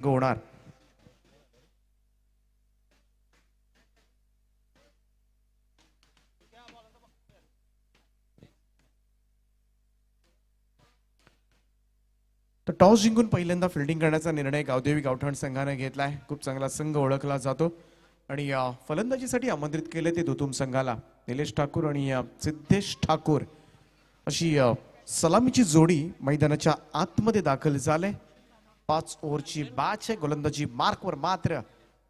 होणार. तर टॉस जिंकून पहिल्यांदा फिल्डिंग करण्याचा निर्णय गावदेवी गावठाण संघाने घेतलाय. खूप चांगला संघ ओळखला जातो आणि फलंदाजीसाठी आमंत्रित केले ते दुतुम संघाला निलेश ठाकूर आणि सिद्धेश ठाकूर अशी सलामीची जोडी मैदानाच्या आतमध्ये दाखल झाले. 5 ओव्हरची बॅच आहे. गोलंदाजी मार्कवर मात्र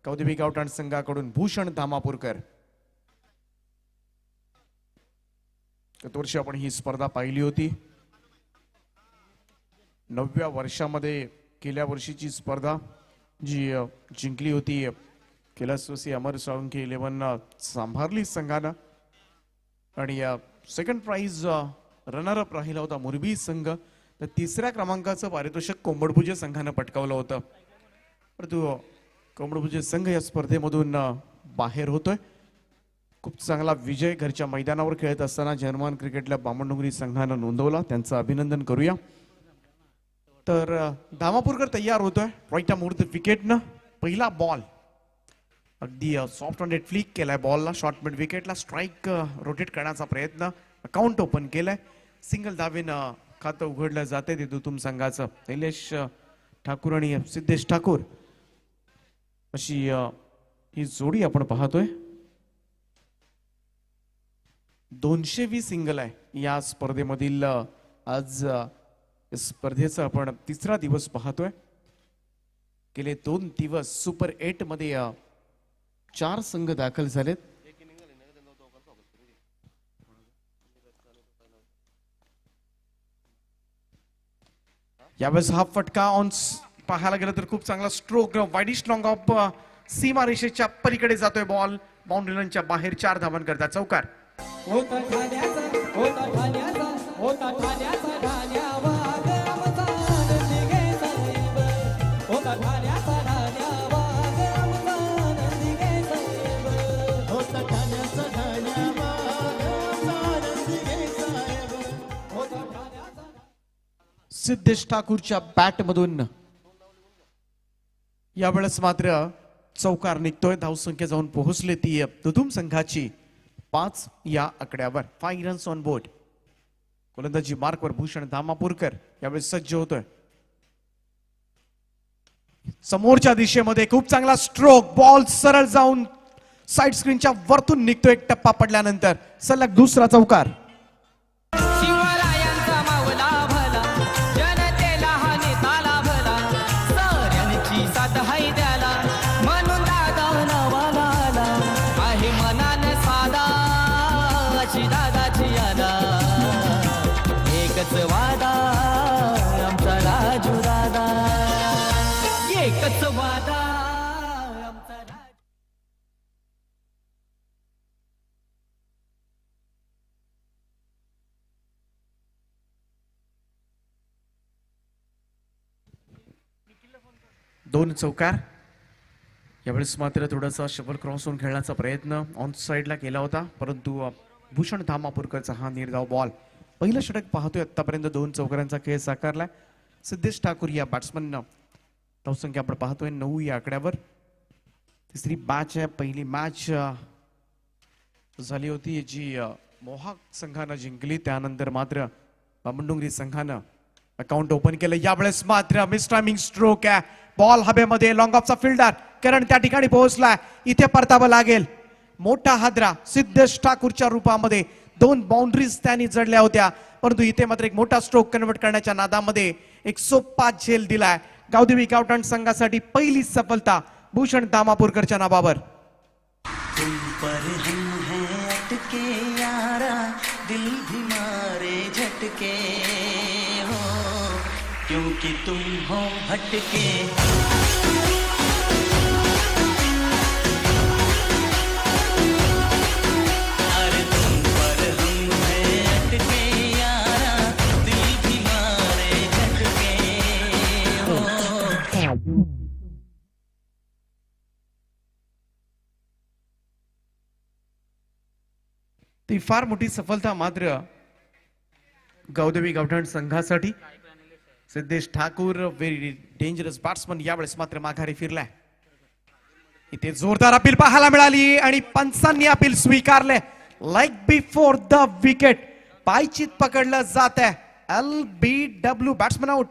गावदेवी गावठाण संघाकडून भूषण धामापूरकर. गत वर्षी आपण ही स्पर्धा पाहिली होती. 9व्या वर्षामध्ये गेल्या वर्षीची स्पर्धा जी जिंकली होती कैलासवासी अमर साळुंखे 11 सांभारली संघानं आणि सेकंड प्राइज रनर अप राहिला होता मुरबी संघ. तर तिसऱ्या क्रमांकाचं पारितोषिक कोंबडभुजे संघानं पटकावलं होतं. परंतु कोंबडभुजे संघ या स्पर्धेमधून बाहेर होतोय. खूप चांगला विजय घरच्या मैदानावर खेळत असताना जर्मन क्रिकेटला बामणडोंगरी संघानं नोंदवला. त्यांचं अभिनंदन करूया. तर धामापूरकर तयार होतोय. राईट मुहूर्त विकेटनं पहिला बॉल अगदी सॉफ्ट हँडेड फ्लिक केलाय बॉलला. शॉर्ट मिड विकेटला स्ट्राईक रोटेट करण्याचा प्रयत्न. अकाउंट ओपन केलंय. सिंगल धावेनं खातं उघडलं जाते ते दुतुम संघाचं. निलेश ठाकूर आणि सिद्धेश ठाकूर अशी ही जोडी आपण पाहतोय. 220 सिंगल आहे या स्पर्धेमधील. आज स्पर्धेचा आपण तिसरा दिवस पाहतोय. गेले 2 दिवस सुपर 8 मध्ये 4 संघ दाखल झालेत. यावेळेस हा फटका ऑन पाहायला गेलं तर खूप चांगला स्ट्रोक वाईडिश लॉंग ऑफ सीमा रेषेच्या पलीकडे जातोय बॉल. बाउंड्री लाईनच्या बाहेर 4 धावां करता चौकार. सिद्धेश ठाकूरच्या बॅट मधून यावेळेस मात्र चौकार निघतोय. धावसंख्या जाऊन पोहोचले ती दुतुम संघाची 5 या आकड्यावर. 5 रन्स ऑन बोर्ड. गोलंदाजी मार्कवर भूषण धामापूरकर यावेळेस सज्ज होतोय. समोरच्या दिशेमध्ये खूप चांगला स्ट्रोक. बॉल सरळ जाऊन साइड स्क्रीनच्या वरतून निघतोय. एक टप्पा पडल्यानंतर सलग दुसरा चौकार. दोन चौकार. यावेळेस मात्र थोडासा शफल क्रॉस होऊन खेळण्याचा प्रयत्न ऑन साइडला केला होता. परंतु भूषण धामापूरकरचा हा निर्धाव बॉल. पहिलं षटक पाहतोय. आतापर्यंत 2 चौकारांचा खेळ साकारलाय. सिद्धेश ठाकूर या बॅट्समन धावसंख्या आपण पाहतोय 9 या आकड्यावर. तिसरी मॅच आहे. पहिली मॅच झाली होती जी मोहाक संघानं जिंकली. त्यानंतर मात्र बामणडोंगरी संघानं अकाउंट ओपन केलं. यावेळेस मात्र मिस टायमिंग स्ट्रोक आहे. बॉल हवेमध्ये. लॉंग ऑफचा फिल्डर करण त्या ठिकाणी पोहोचलाय. इथे परतावं लागेल. मोठा हादरा सिद्धेश ठाकूरच्या रूपामध्ये. 2 बाउंड्रीज त्यांनी जडल्या होत्या. परंतु इथे मात्र एक मोठा स्ट्रोक कन्वर्ट करण्याच्या नादामध्ये एक सोपा झेल दिलाय. गावदेवी गावठाण संघासाठी पहिली सफलता भूषण धामापूरकरच्या नावावर. तुम पर हम हैं अटके यारा, दिल भी मारे झटके हो, क्योंकि तुम हो हटके. अरे तुम पर हम हैं अटके यारा, दिल भी मारे झटके हो. ती फार मोठी सफलता मात्र गावदेवी गावठाण संघासाठी. Siddhesh Thakur very dangerous batsman यावेळेस मात्र माघारी फिरलाय. इथे जोरदार अपील पाहायला मिळाली आणि पंचांनी अपील स्वीकारले. लाईक बिफोर द विकेट पायचीत पकडलं जात आहे. LBW batsman out.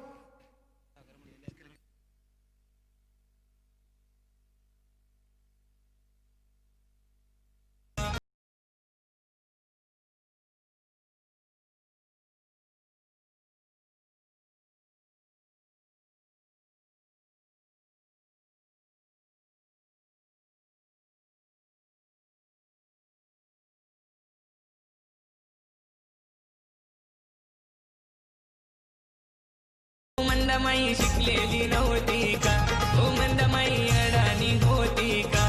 मंदमाई शिकलेली नव्हती का? ओ मंदमाई अडाणी होती का?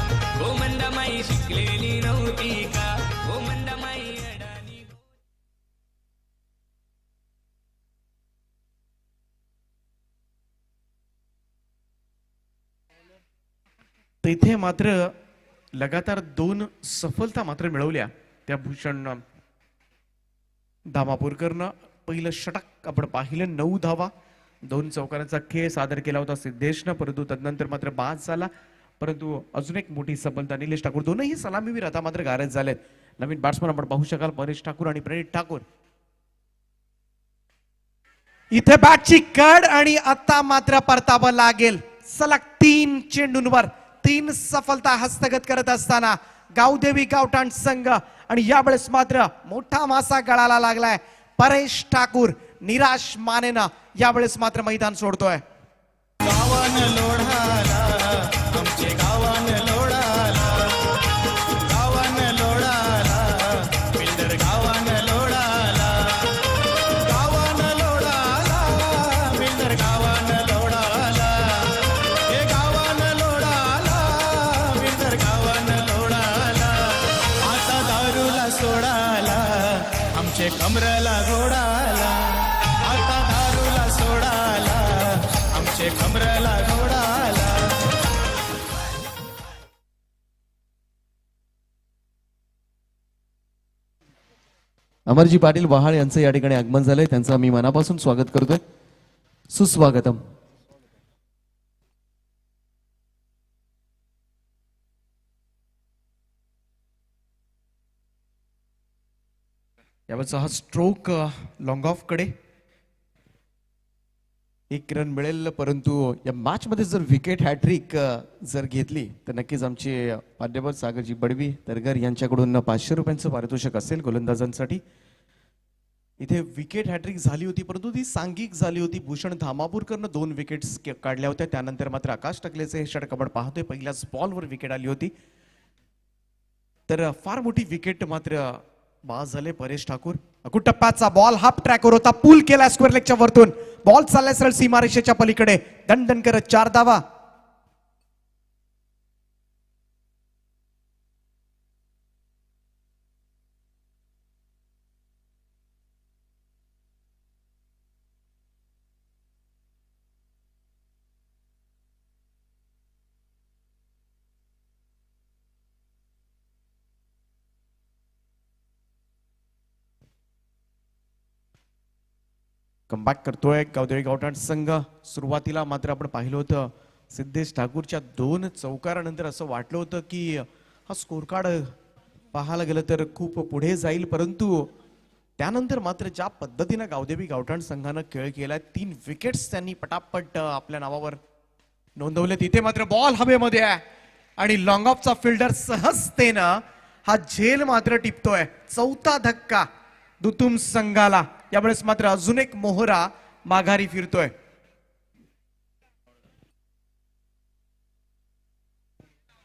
ओ मंदमाई शिकलेली नव्हती का? ओ मंदमाई अडाणी. तिथे मात्र लगातार 2 सफलता मात्र मिळवल्या त्या भूषण धामापूरकरनं. पहिलं षटक आपण पाहिलं 9 धावा 2 चौकारांचा खेळ सादर केला होता सिद्धेशनं, परंतु तदनंतर मात्र बाद झाला. परंतु अजून एक मोठी सफलता निलेश ठाकूर दोनही सलामीवीर आता मात्र गारज झालेत. नवीन बॅट्समन आपण पाहू शकाल परेश ठाकूर आणि प्रणित ठाकूर. इथे बॅटची कड आणि आता मात्र परतावं लागेल. सलग 3 चेंडूंवर 3 सफलता हस्तगत करत असताना गावदेवी गावठाण संघ आणि यावेळेस मात्र मोठा मासा गळाला लागलाय. परेश ठाकूर निराश मानेनं यावेळेस मात्र मैदान सोडतोय. गावान लोढाला आमचे गावान लोढाला, गावान लोढाला बिल्डर गावान लोढाला, गावान लोढाला बिल्डर गावान लोढाला, हे गावान लोढाला बिल्डर गावान लोढाला. आता दारूला सोडाला आमचे कमरला घोडाला, आता दारूला सोडाला आमचे कमरला घोडाला. अमरजी पाटील वहाळ यांचं या ठिकाणी आगमन झालंय. त्यांचं मी मनापासून स्वागत करतोय. सुस्वागतम. यावरचा हा स्ट्रोक लॉंग ऑफ कडे 1 रन मिळेल. परंतु या मॅच मध्ये जर विकेट हॅट्रिक जर घेतली तर नक्कीच आमचे मान्यवर सागरजी बडवी तरगर यांच्याकडून 500 रुपयांचं पारितोषिक असेल गोलंदाजांसाठी. इथे विकेट हॅट्रिक झाली होती परंतु ती सांघिक झाली होती. भूषण धामापूरकरनं 2 विकेट्स काढल्या होत्या. त्यानंतर मात्र आकाश टकलेचे हे षटक आपण पाहतोय. पहिल्याच बॉलवर विकेट आली होती. तर फार मोठी विकेट मात्र बाद झाले परेश ठाकूर. टप्प्याचा बॉल हाफ ट्रॅकवर होता. पूल केला स्क्वेअर लेगच्या वरतून. बॉल चाललाय सरळ सीमारेषेच्या पलीकडे. दणदण करत 4 धावा. कमबॅक करतोय गावदेवी गावठाण संघ. सुरुवातीला मात्र आपण पाहिलं होतं सिद्धेश ठाकूरच्या 2 चौकारानंतर असं वाटलं होतं की हा स्कोर कार्ड पाहायला गेलं तर खूप पुढे जाईल. परंतु त्यानंतर मात्र ज्या पद्धतीनं गावदेवी गावठाण संघानं खेळ केलाय 3 विकेट्स त्यांनी पटापट आपल्या नावावर नोंदवले. तिथे मात्र बॉल हवेमध्ये आहे आणि लॉंग ऑफचा फिल्डर सहजतेनं हा झेल मात्र टिपतोय. 4था धक्का दुतुम संघाला. यावेळेस मात्र अजून एक मोहरा माघारी फिरतोय.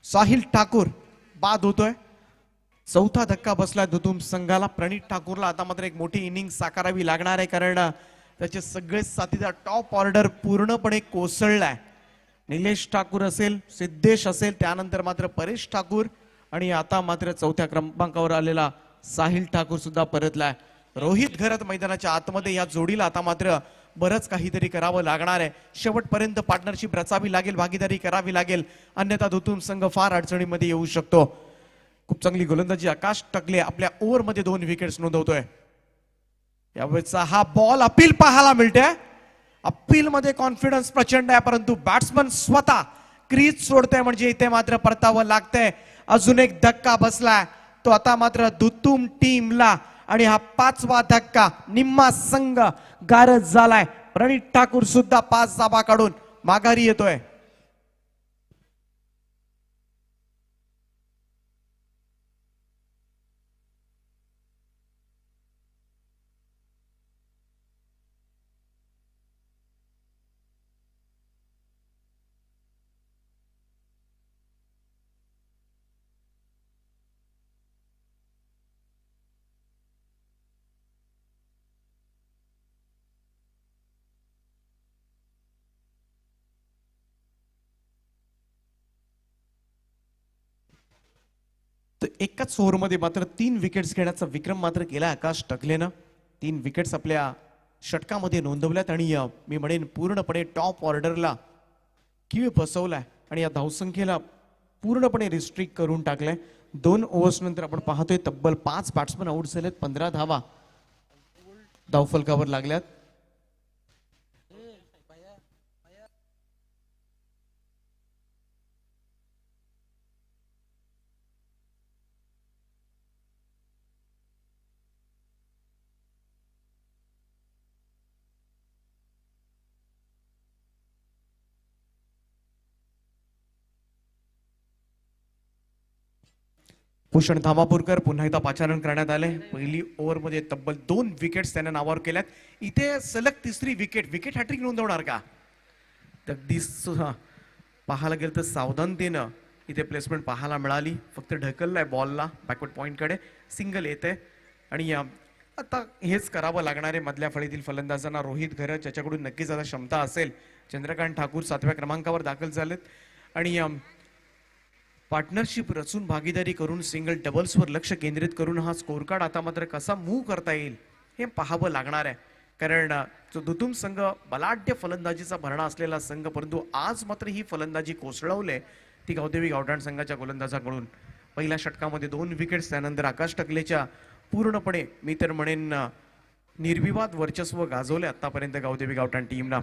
साहिल ठाकूर बाद होतोय. 4था धक्का बसलाय दुतुम संघाला. प्रणित ठाकूरला आता मात्र एक मोठी इनिंग साकारावी लागणार आहे कारण त्याचे सगळे साथीदार टॉप ऑर्डर पूर्णपणे कोसळलाय. निलेश ठाकूर असेल, सिद्धेश असेल, त्यानंतर मात्र परेश ठाकूर आणि आता मात्र 4थ्या क्रमांकावर आलेला साहिल ठाकूर सुद्धा परतलाय. रोहित घरात मैदानाच्या आतमध्ये या जोडीला आता मात्र बरंच काहीतरी करावं लागणार आहे. शेवटपर्यंत पार्टनरशिप रचावी लागेल, भागीदारी करावी लागेल, अन्यथा दुतुम संघ फार अडचणीमध्ये येऊ शकतो. खूप चांगली गोलंदाजी आकाश टकले आपल्या ओव्हरमध्ये 2 विकेट्स नोंदवतोय. यावेळेचा हा बॉल अपील पाहायला मिळते. अपील मध्ये कॉन्फिडन्स प्रचंड आहे, परंतु बॅट्समन स्वतः क्रीज सोडतोय म्हणजे इथे मात्र परतावं लागतंय. अजून एक धक्का बसलाय तो आता मात्र दुतुम टीमला, आणि हा 5वा धक्का. निम्मा संघ गारज झालाय. प्रणित ठाकूर सुद्धा 5 धावा काढून माघारी येतोय. तर एकाच ओव्हरमध्ये मात्र 3 विकेट्स घेण्याचा विक्रम मात्र केला आकाश टकलेनं. 3 विकेट्स आपल्या षटकामध्ये नोंदवल्यात आणि मी म्हणेन पूर्णपणे टॉप ऑर्डरला किळ बसवलाय आणि या धावसंख्येला पूर्णपणे रिस्ट्रिक्ट करून टाकलंय. 2 ओव्हर्स नंतर आपण पाहतोय तब्बल 5 बॅट्समन आउट झालेत. 15 धावा धावफलकावर लागल्यात. भूषण धामापूरकर पुन्हा एकदा पाचारण करण्यात आले. पहिली ओव्हरमध्ये तब्बल 2 विकेट्स त्याने नावावर केल्यात. इथे सलग 3री विकेट हॅट्रिक नोंदवणार का? अगदी पाहायला गेलं तर सावधानतेनं इथे प्लेसमेंट पाहायला मिळाली. फक्त ढकललाय बॉलला बॅकवर्ड पॉइंटकडे. सिंगल येते आणि आता हेच करावं लागणार आहे मधल्या फळीतील फलंदाजांना. रोहित घरत ज्याच्याकडून नक्कीच आता क्षमता असेल. चंद्रकांत ठाकूर 7व्या क्रमांकावर दाखल झालेत आणि पार्टनरशिप रचून भागीदारी करून सिंगल डबल्सवर लक्ष केंद्रित करून हा स्कोर कार्ड आता मात्र कसा मूव्ह करता येईल हे पाहावं लागणार आहे. कारण जो दुतुम संघ बलाढ्य फलंदाजीचा भरणा असलेला संघ, परंतु आज मात्र ही फलंदाजी कोसळवले ती गावदेवी गावठाण संघाच्या गोलंदाजाकडून. पहिल्या षटकामध्ये 2 विकेट्स, त्यानंतर आकाश टकलेच्या पूर्णपणे मी तर म्हणेन निर्विवाद वर्चस्व गाजवले आतापर्यंत गावदेवी गावठाण टीमला.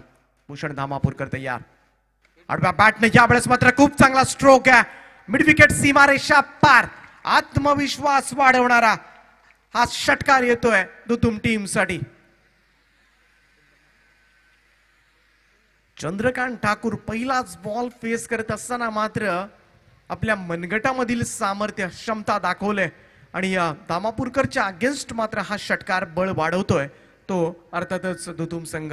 भूषण धामापूरकर तयार. आडव्या बॅटने यावेळेस मात्र खूप चांगला स्ट्रोक आहे. मिड विकेट सीमारेषा पार. आत्मविश्वास वाढवणारा हा षटकार येतोय दुतुम टीम साठी. चंद्रकांत ठाकूर पहिलाच बॉल फेस करत असताना मात्र आपल्या मनगटामधील सामर्थ्य, क्षमता दाखवले आणि या धामापूरकरच्या अगेन्स्ट मात्र हा षटकार बळ वाढवतोय तो अर्थातच दुतुम संघ.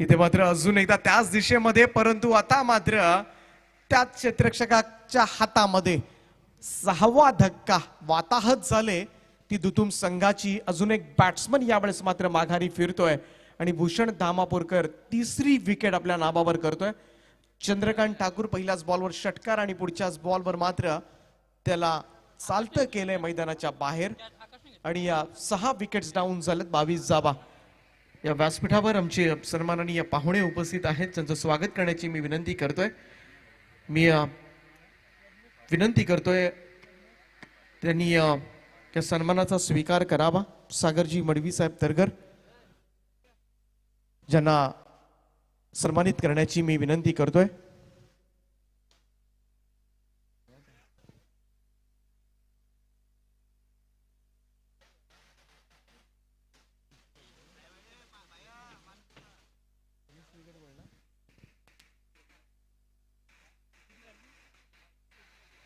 इथे मात्र अजून एकदा त्याच दिशेमध्ये, परंतु आता मात्र त्याच क्षेत्ररक्षकाच्या हातामध्ये 6वा धक्का वाताहत झाले ती दुतुम संघाची. अजून एक बॅट्समन यावेळेस मात्र माघारी फिरतोय आणि भूषण धामापूरकर 3री विकेट आपल्या नावावर करतोय. चंद्रकांत ठाकूर पहिल्याच बॉलवर षटकार आणि पुढच्याच बॉलवर मात्र त्याला चालतं केलंय मैदानाच्या बाहेर आणि या 6 विकेट्स डाऊन झालेत. 22 धावा. या व्यासपीठावर आमचे सन्माननीय पाहुणे उपस्थित आहेत, त्यांचं स्वागत करण्याची मी विनंती करतोय. विनंती करतोय त्यांनी त्या सन्मानाचा स्वीकार करावा. सागरजी मडवी साहेब तरगर ज्यांना सन्मानित करण्याची मी विनंती करतोय.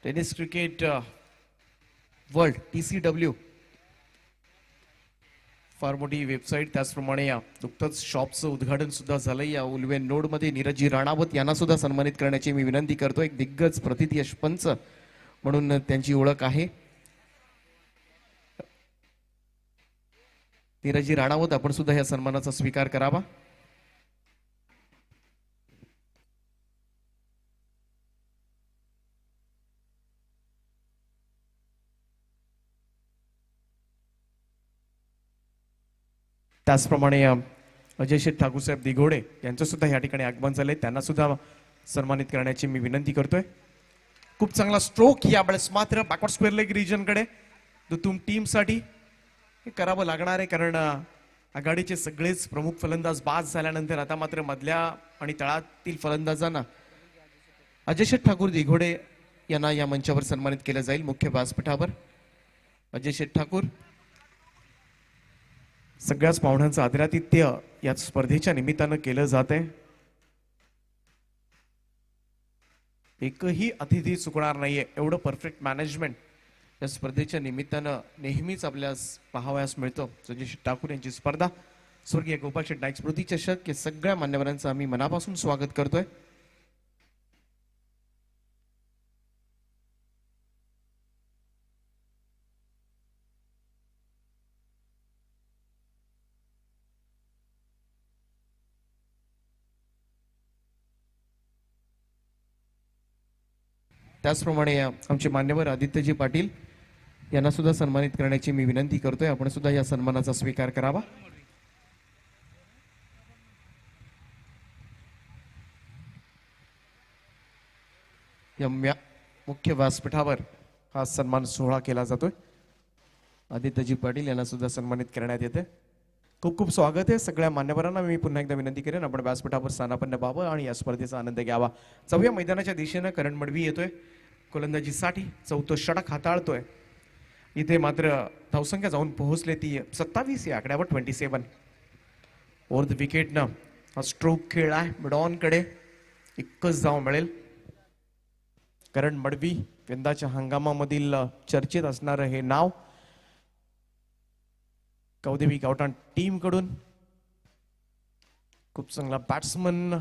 टेनिस क्रिकेट वर्ल्ड TCW फार मोठी वेबसाईट, त्याचप्रमाणे नुकतंच शॉपचं उद्घाटन सुद्धा झालंय या उल्वेन नोड मध्ये. नीरजी राणावत यांना सुद्धा सन्मानित करण्याची मी विनंती करतो. एक दिग्गज प्रतिथयश पंच म्हणून त्यांची ओळख आहे. नीरजी राणावत, आपण सुद्धा या सन्मानाचा स्वीकार करावा. त्याचप्रमाणे अजय शेठ ठाकूरसाहेब दिघोडे यांचं सुद्धा या ठिकाणी आगमन झालंय, त्यांना सुद्धा सन्मानित करण्याची मी विनंती करतोय. खूप चांगला स्ट्रोक यावेळेस मात्र बॅकवर्ड स्क्वेअर लेग रिजनकडे दुतुम टीमसाठी हे करावं लागणार आहे, कारण आघाडीचे सगळेच प्रमुख फलंदाज बाद झाल्यानंतर आता मात्र मधल्या आणि तळातील फलंदाजांना अजय शेठ ठाकूर दिघोडे यांना या मंचावर सन्मानित केलं जाईल. मुख्य व्यासपीठावर अजय शेठ ठाकूर सगळ्याच पाहुण्यांचं आदरातिथ्य या स्पर्धेच्या निमित्तानं केलं जात आहे. एकही अतिथी चुकणार नाहीये, एवढं परफेक्ट मॅनेजमेंट या स्पर्धेच्या निमित्तानं नेहमीच आपल्यास पाहावयास मिळतं. अजय शेठ ठाकूर यांची स्पर्धा स्वर्गीय गोपाळ शेठ नाईक स्मृती चषक या सगळ्या मान्यवरांचं आम्ही मनापासून स्वागत करतोय. त्याचप्रमाणे आमचे मान्यवर आदित्यजी पाटील यांना सुद्धा सन्मानित करण्याची मी विनंती करतोय. आपण सुद्धा या सन्मानाचा स्वीकार करावा. या मुख्य व्यासपीठावर हा सन्मान सोहळा केला जातोय. आदित्यजी पाटील यांना सुद्धा सन्मानित करण्यात येते. खूप खूप स्वागत आहे सगळ्या मान्यवरांना. मी पुन्हा एकदा विनंती करेन आपण व्यासपीठावर स्थानापन्न व्हावं आणि या स्पर्धेचा आनंद घ्यावा. 4व्या मैदानाच्या दिशेनं करण मडवी येतोय गोलंदाजीसाठी. 4थं षटक हाताळतोय. इथे मात्र धावसंख्या जाऊन पोहोचले ती 27 या आकड्यावर 27. ओव्हर द विकेटनं हा स्ट्रोक खेळलाय मिडॉनकडे. एकच धाव मिळेल. करण मडवी यंदाच्या हंगामामधील चर्चेत असणारं हे नाव. कौदेवी गावठाण टीम कडून खूप चांगला बॅट्समन,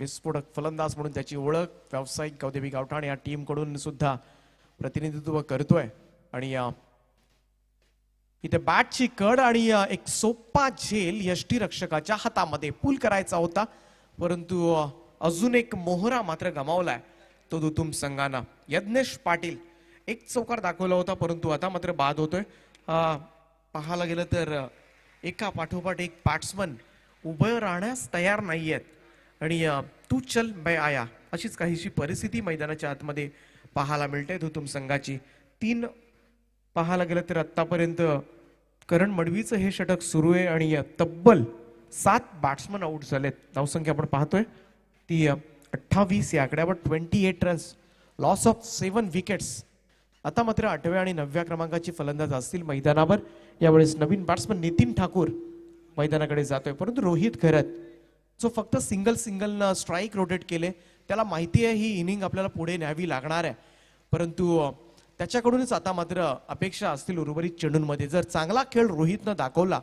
विस्फोटक फलंदाज म्हणून त्याची ओळख व्यावसायिक कौदेवी गावठाण या टीम कडून सुद्धा प्रतिनिधित्व करतोय. आणि इथे बॅटची कड आणि एक सोपा झेल यष्टीरक्षकाच्या हातामध्ये पूल करायचा होता, परंतु अजून एक मोहरा मात्र गमावलाय तो दुतुम संघानं. यज्ञेश पाटील एक चौकार दाखवला होता, परंतु आता मात्र बाद होतोय. पाहायला गेलं तर एका पाठोपाठ एक बॅट्समन उभं राहण्यास तयार नाहीयेत आणि तू चल बै आया अशीच काहीशी परिस्थिती मैदानाच्या आतमध्ये पाहायला मिळते दुतुम संघाची. 3 पाहायला गेलं तर आतापर्यंत करण मडवीचं हे षटक सुरू आहे आणि तब्बल 7 बॅट्समन आउट झालेत. धावसंख्या आपण पाहतोय ती 28 या आकड्यावर 28 रन्स, लॉस ऑफ 7 विकेट्स. आता मात्र 8व्या आणि 9व्या क्रमांकाचे फलंदाज असतील मैदानावर. यावेळेस नवीन बॅट्समन नितीन ठाकूर मैदानाकडे जातोय, परंतु रोहित खैरत जो फक्त सिंगल स्ट्राईक रोटेट केले, त्याला माहिती आहे ही इनिंग आपल्याला पुढे न्यावी लागणार आहे, परंतु त्याच्याकडूनच आता मात्र अपेक्षा असतील उर्वरित चेंडूंमध्ये. जर चांगला खेळ रोहितनं दाखवला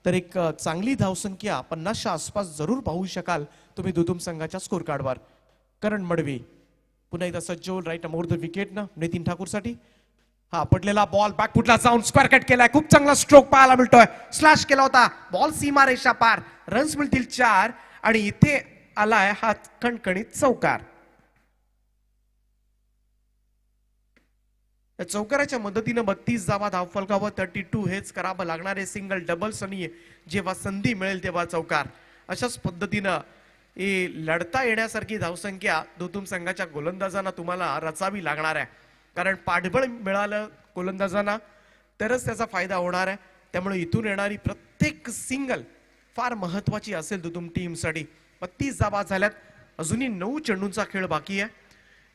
तर एक चांगली धावसंख्या 50च्या आसपास जरूर पाहू शकाल तुम्ही दुतुम संघाच्या स्कोर कार्डवर. करण मडवी पुन्हा एकदा सज्ज होईल राईट अमोर द विकेटनं नितीन ठाकूरसाठी. हा पडलेला बॉल बॅकफुटला जाऊन स्क्वेअर कट केलाय. खूप चांगला स्ट्रोक पाहायला मिळतोय. स्लॅश केला होता बॉल, सीमा रेषा पार. रन्स मिळतील 4 आणि इथे आलाय हा कणकणीत चौकार. या चौकाराच्या मदतीनं 32 धावा धावफलकावर 32 हेच करावं लागणार आहे. सिंगल डबल्स आणि जेव्हा संधी मिळेल तेव्हा चौकार. अशाच पद्धतीनं लढता येण्यासारखी धावसंख्या दुतुम संघाच्या गोलंदाजांना तुम्हाला रचावी लागणार आहे, कारण पाठबळ मिळालं गोलंदाजांना तरच त्याचा फायदा होणार आहे. त्यामुळे इथून येणारी प्रत्येक सिंगल फार महत्वाची असेल दुतुम टीमसाठी. 32 धावा झाल्यात. अजूनही 9 चेंडूंचा खेळ बाकी आहे.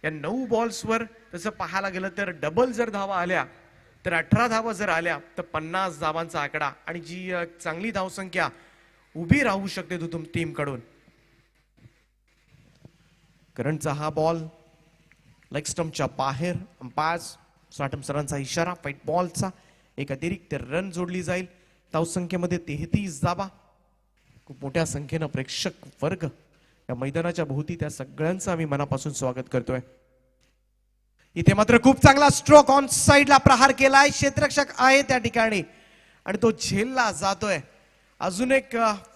या 9 बॉल्सवर तसं पाहायला गेलं तर डबल जर धावा आल्या तर 18 धावा जर आल्या तर 50 धावांचा आकडा आणि जी चांगली धावसंख्या उभी राहू शकते दुतुम टीम कडून. करणचा हा बॉल लेग स्टंपच्या बाहेर. अंपायर स्वाटम सरांचा इशारा. फाईट बॉलचा एक अतिरिक्त रन जोडली जाईल. धावसंख्येमध्ये 33 धावा. खूप मोठ्या संख्येनं प्रेक्षक वर्ग या मैदानाच्या भोवती, त्या सगळ्यांचं आम्ही मनापासून स्वागत करतोय. इथे मात्र खूप चांगला स्ट्रोक ऑन साइडला प्रहार केलाय. क्षेत्ररक्षक आहे त्या ठिकाणी आणि तो झेलला जातोय. अजून एक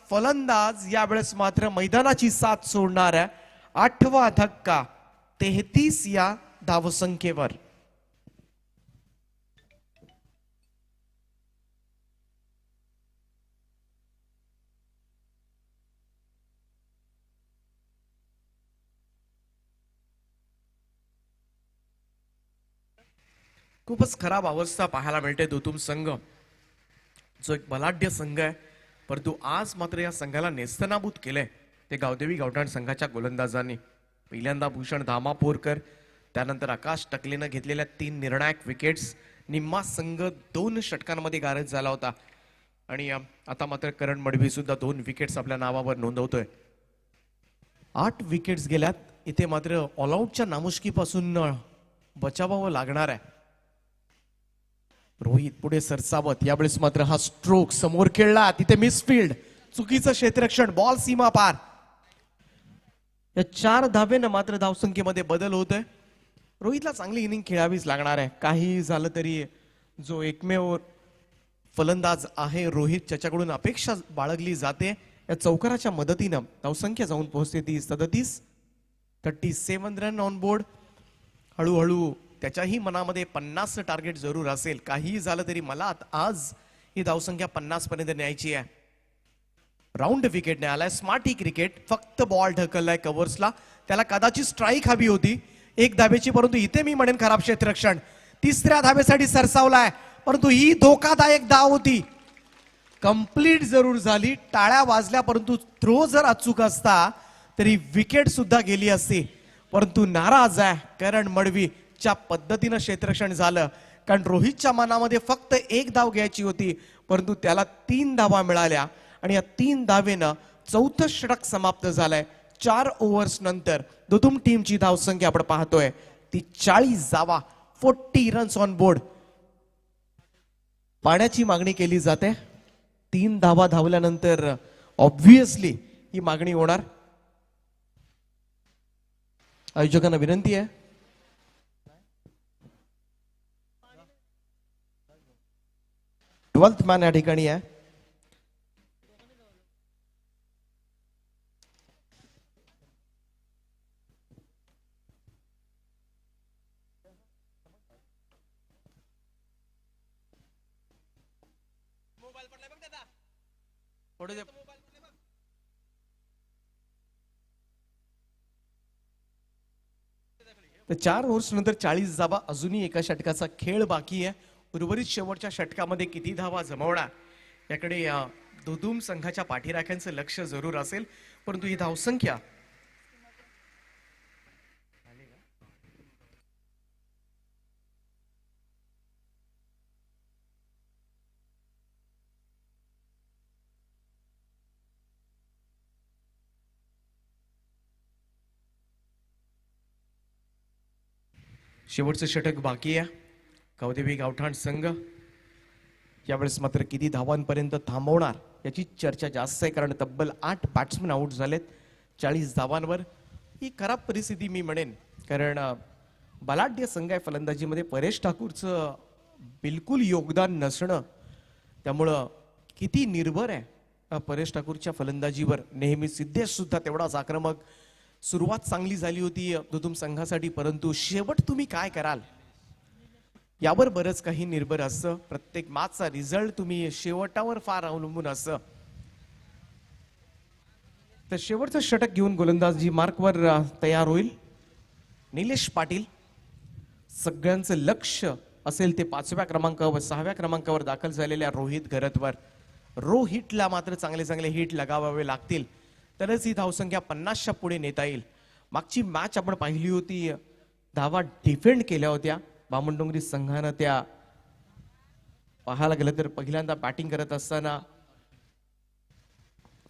फलंदाज यावेळेस मात्र मैदानाची साथ सोडणार आहे. 8वा धक्का 33 या धावसंख्येवर. खूपच खराब अवस्था पाहायला मिळते दुतुम संघ जो एक बलाढ्य संघ आहे, परंतु आज मात्र या संघाला नेस्तनाबूत केलंय ते गावदेवी गावठाण संघाच्या गोलंदाजांनी. पहिल्यांदा भूषण धामापोरकर, त्यानंतर आकाश टकलेनं घेतलेल्या 3 निर्णायक विकेट्स. निम्मा संघ 2 षटकांमध्ये गारद झाला होता आणि आता मात्र करण मडवी सुद्धा 2 विकेट्स आपल्या नावावर नोंदवतोय. 8 विकेट्स गेल्यात. इथे मात्र ऑलआउटच्या नामुष्कीपासून बचावावं लागणार आहे. रोहित पुढे सरसावत, यावेळेस मात्र हा स्ट्रोक समोर खेळला, तिथे मिसफिल्ड, चुकीचं क्षेत्ररक्षण, बॉल सीमा पार. या 4 धावेनं मात्र धावसंख्येमध्ये बदल होतोय. रोहितला चांगली इनिंग खेळावीच लागणार आहे. काही झालं तरी जो एकमेव फलंदाज आहे रोहित, त्याच्याकडून अपेक्षा बाळगली जाते. या चौकाराच्या मदतीनं धावसंख्या जाऊन पोहोचते ती 37. 37 रन ऑन बोर्ड. हळूहळू त्याच्याही मनामध्ये 50 टार्गेट जरूर असेल. काही झालं तरी मला आज ही धावसंख्या 50 पर्यंत न्यायची आहे. राऊंड विकेटने आलाय, स्मार्ट ही क्रिकेट. फक्त बॉल ढकललाय कव्हर्सला. त्याला कदाचित स्ट्राईक हवी होती 1 धावेची, परंतु इथे मी म्हणेन खराब क्षेत्ररक्षण. 3ऱ्या धावेसाठी सरसावलाय, परंतु ही धोकादायक धाव होती. कंप्लीट जरूर झाली, टाळ्या वाजल्या, परंतु थ्रो जर अचूक असता तरी विकेट सुद्धा गेली असती. परंतु नाराज आहे करण मडवी. च्या पद्धतीनं क्षेत्ररक्षण झालं, कारण रोहितच्या मनामध्ये फक्त 1 धाव घ्यायची होती, परंतु त्याला 3 धावा मिळाल्या आणि या 3 धावेनं 4थं षटक समाप्त झालंय. 4 ओव्हर्स नंतर दुतुम टीमची धावसंख्या आपण पाहतोय ती 40 धावा, 40 रन्स ऑन बोर्ड. पाण्याची मागणी केली जाते. 3 धावा धावल्यानंतर ऑब्व्हियसली ही मागणी होणार. आयोजकांना विनंती आहे, ट्वेल्थ मॅन या ठिकाणी आहे. तर 4 ओव्हर्स नंतर 40 धावा. अजूनही एका षटकाचा खेळ बाकी आहे. उर्वरित शेवटच्या षटकामध्ये किती धावा जमवणार याकडे दुतुम संघाच्या पाठीराख्यांचं लक्ष जरूर असेल. परंतु ही धावसंख्या शेवटचं षटक बाकी आहे. गावदेवी गावठाण संघ यावेळेस मात्र किती धावांपर्यंत थांबवणार याची चर्चा जास्त आहे, कारण तब्बल 8 बॅट्समन आउट झालेत 40 धावांवर. ही खराब परिस्थिती मी म्हणेन, कारण बलाढ्य संघ आहे फलंदाजीमध्ये. परेश ठाकूरचं बिलकुल योगदान नसणं, त्यामुळं किती निर्भर आहे परेश ठाकूरच्या फलंदाजीवर. नेहमी सिद्धेश सुद्धा तेवढाच आक्रमक. सुरुवात चांगली झाली होती दुतुम संघासाठी, परंतु शेवट तुम्ही काय कराल यावर बरंच काही निर्भर असतं. प्रत्येक मॅचचा रिझल्ट तुम्ही शेवटावर फार अवलंबून असतं. तर शेवटचं षटक घेऊन गोलंदाजी मार्कवर तयार होईल निलेश पाटील. सगळ्यांचं लक्ष असेल ते 5व्या क्रमांकावर 6व्या क्रमांकावर दाखल झालेल्या रोहित घरतवर. रोहितला मात्र चांगले चांगले हिट लगावावे लागतील, तरच ही धावसंख्या 50च्या पुढे नेता येईल. मागची मॅच आपण पाहिली होती, धावा डिफेंड केल्या होत्या बामणडोंगरी संघानं. त्या पाहायला गेलं तर पहिल्यांदा बॅटिंग करत असताना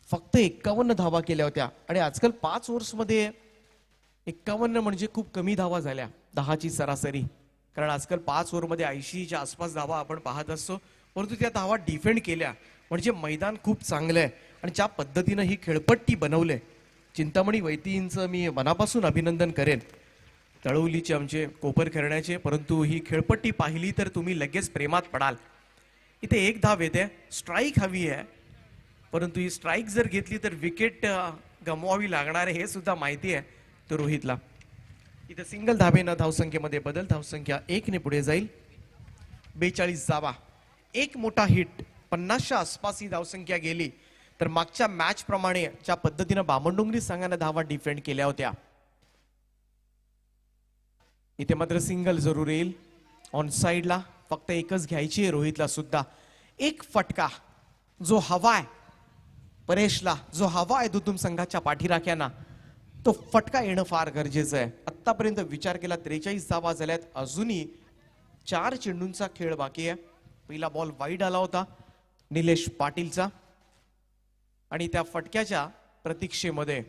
फक्त 51 धावा केल्या होत्या, आणि आजकाल 5 ओव्हर्समध्ये 51 म्हणजे खूप कमी धावा झाल्या, 10ची सरासरी. कारण आजकाल 5 ओव्हरमध्ये 80च्या आसपास धावा आपण पाहत असतो, परंतु त्या धावा डिफेंड केल्या म्हणजे मैदान खूप चांगलं आहे. आणि ज्या पद्धतीनं ही खेळपट्टी बनवले, चिंतामणी वैतींचं मी मनापासून अभिनंदन करेन, तळवलीचे आमचे कोपर खेळण्याचे. परंतु ही खेळपट्टी पाहिली तर तुम्ही लगेच प्रेमात पडाल. इथे 1 धाव येते, स्ट्राईक हवी आहे, परंतु ही स्ट्राईक जर घेतली तर विकेट गमवावी लागणार आहे हे सुद्धा माहिती आहे तो रोहितला. इथे सिंगल धावेनं धावसंख्येमध्ये बदल, धावसंख्या 1 ने पुढे जाईल. 42 धावा, 1 मोठा हिट, 50च्या आसपास ही धावसंख्या गेली. तर मागच्या मॅच प्रमाणे ज्या पद्धतीनं बामणडोंगरी संघाने धावा डिफेंड केल्या होत्या, इथे मात्र सिंगल जरूर येईल. ऑन साइडला फक्त एकच घ्यायची आहे रोहितला सुद्धा. एक फटका जो हवाय परेशला, जो हवा आहे दुतुम संघाच्या पाठीराख्यांना, तो फटका येणं फार गरजेचं आहे. आतापर्यंत विचार केला 43 धावा झाल्यात, अजूनही 4 चेंडूंचा खेळ बाकी आहे. पहिला बॉल वाईड आला होता निलेश पाटीलचा आणि त्या फटक्याच्या प्रतीक्षेमध्ये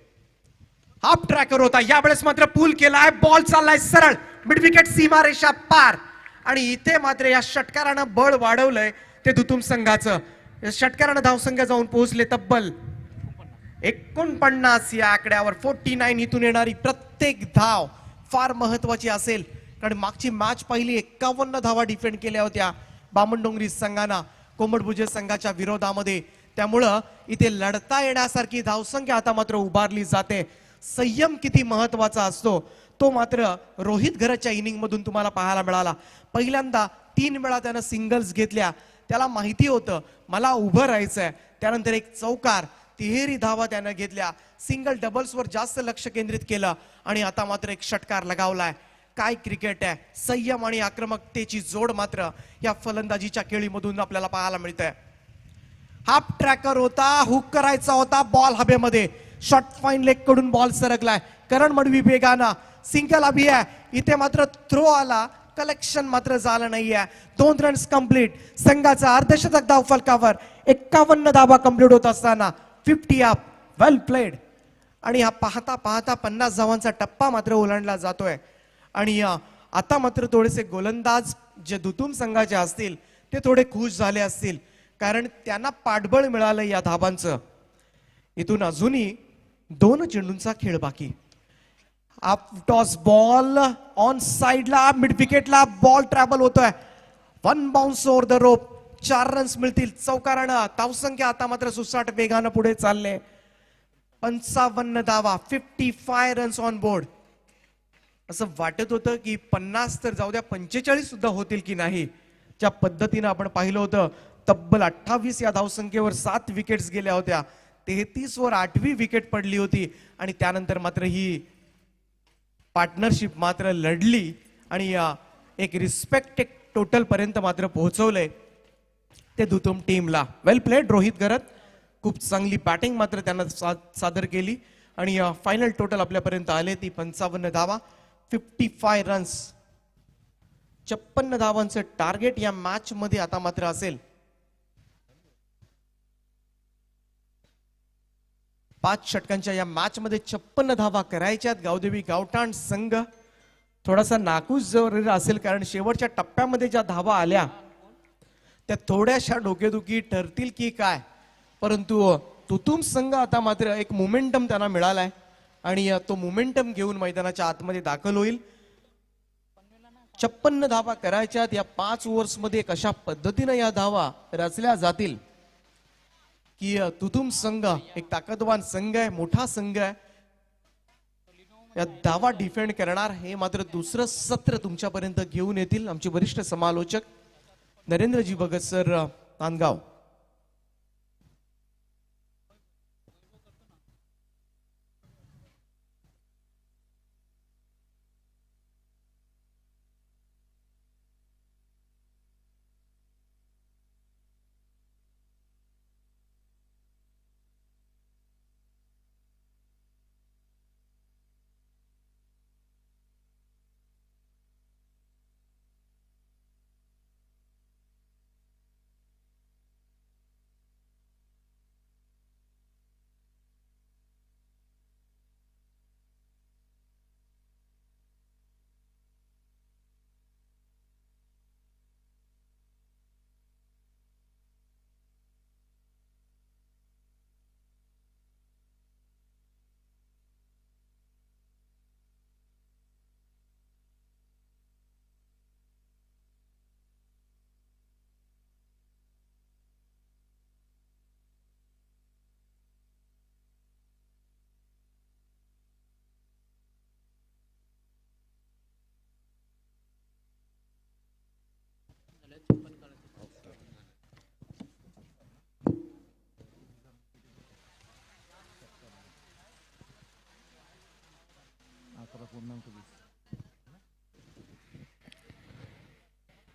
हाफ ट्रॅकर होता. यावेळेस मात्र पूल केलाय, बॉल चाललाय सरळ मिड विकेट सीमारेषा पार आणि इथे मात्र या षटकारानं बळ वाढवलंय ते दुतुम संघाचं. या षटकारानं धावसंख्या जाऊन पोहोचले तब्बल 49 या आकड्यावर. 49 इथून येणारी प्रत्येक धाव फार महत्वाची असेल, कारण मागची मॅच पहिली 51 धावा डिफेंड केल्या होत्या बामणडोंगरी संघानं कोंबडभुजे संघाच्या विरोधामध्ये. त्यामुळं इथे लढता येण्यासारखी धावसंख्या आता मात्र उभारली जाते. संयम किती महत्वाचा असतो तो मात्र रोहित घरच्या इनिंग मधून तुम्हाला पाहायला मिळाला. पहिल्यांदा 3 वेळा त्यानं सिंगल्स घेतल्या, त्याला माहिती होतं मला उभं राहायचंय. त्यानंतर एक चौकार, 13 धावा त्यानं घेतल्या, सिंगल डबल्सवर जास्त लक्ष केंद्रित केलं आणि आता मात्र एक षटकार लगावलाय. काय क्रिकेट आहे, संयम आणि आक्रमकतेची जोड मात्र या फलंदाजीच्या खेळीमधून आपल्याला पाहायला मिळतंय. हाफ ट्रॅकर होता, हुक करायचा होता, बॉल हवेमध्ये, शॉर्ट फाईन लेग कडून बॉल सरकलाय. करण मडवी वेगाना सिंगल अभी आहे, इथे मात्र थ्रो आला, कलेक्शन मात्र झालं नाहीये. 2 रन्स कंप्लीट. संघाचा अर्धशतक धाव फलकावर. 51 धावा कंप्लीट होत असताना 50 अप, वेल प्लेड. आणि हा पाहता पाहता 50 धावांचा टप्पा मात्र ओलांडला जातोय. आणि आता मात्र थोडेसे गोलंदाज जे दुतुम संघाचे असतील ते थोडे खुश झाले असतील, कारण त्यांना पाठबळ मिळालं या धावांचं. इथून अजूनही 2 चेंडूंचा खेळ बाकी. अप टॉस बॉल ऑन साइडला मिड विकेटला बॉल ट्रॅव्हल होतोय. 1 bounce over the rope. 4 runs मिळतील चौकारानं. धावसंख्या आता मात्र सुसाट वेगानं पुढे चालले. 55 धावा, 55 रन्स ऑन बोर्ड. असं वाटत होतं की 50 तर जाऊ द्या 45 सुद्धा होतील की नाही. ज्या पद्धतीनं आपण पाहिलं होतं तब्बल 28 या धावसंख्येवर 7 विकेट्स गेल्या होत्या, 33 वर 8वी विकेट पडली होती आणि त्यानंतर मात्र ही पार्टनरशिप मात्र लढली आणि एक रिस्पेक्टेड टोटल पर्यंत मात्र पोहोचवलंय ते दुतुम टीमला. वेल प्लेड रोहित घरत. खूप चांगली बॅटिंग मात्र त्यांना सादर केली आणि फायनल टोटल आपल्यापर्यंत आले ती 55 धावा, 55 रन्स. 56 धावांचं टार्गेट या मॅच मध्ये आता मात्र असेल. 5 षटकांच्या या मॅच मध्ये 56 धावा करायच्यात. गावदेवी गावठाण संघ थोडासा नाखुश जर असेल, कारण शेवटच्या टप्प्यामध्ये ज्या धावा आल्या त्या थोड्याशा डोकेदुखी ठरतील की काय. परंतु तुतुम संघ आता मात्र एक मोमेंटम त्यांना मिळालाय आणि तो मोमेंटम घेऊन मैदानाच्या आतमध्ये दाखल होईल. 56 धावा करायच्यात. या 5 ओव्हर्स मध्ये कशा पद्धतीनं या धावा रचल्या जातील की तुतुम संघ एक ताकदवान संघ आहे, मोठा संघ आहे. या धावा डिफेंड करणार हे मात्र दुसरं सत्र तुमच्यापर्यंत घेऊन येतील आमचे वरिष्ठ समालोचक नरेंद्रजी भगत सर नांदगाव.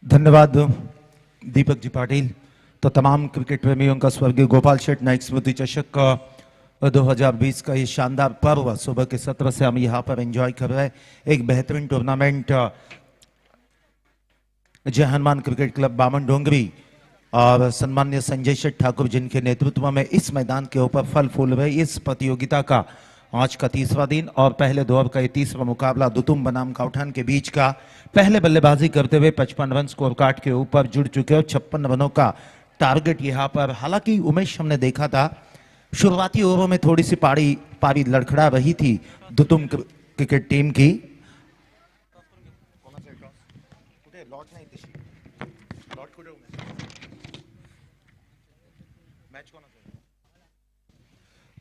धन्यवाद दीपक जी पाटिल। तो तमाम क्रिकेट प्रेमियों का स्वर्गीय गोपाल शेठ नाइक स्मृति चषक 2020 का ये शानदार पर्व सुबह के सत्र से हम यहाँ पर एंजॉय कर रहे हैं। एक बेहतरीन टूर्नामेंट जय हनुमान क्रिकेट क्लब बामन डोंगरी और सम्मान्य संजय शेठ ठाकुर जिनके नेतृत्व में इस मैदान के ऊपर फल फूल रहे इस प्रतियोगिता का आज का तीसरा दिन और पहले दौर का ये तीसरा मुकाबला दुतुम बनाम काउठान के बीच का। पहले बल्लेबाजी करते हुए 55 रन स्कोर कार्ड के ऊपर जुड़ चुके और 56 रनों का टारगेट यहाँ पर। हालांकि उमेश हमने देखा था शुरुआती ओवरों में थोड़ी सी पारी लड़खड़ा रही थी दुतुम क्रिकेट टीम की।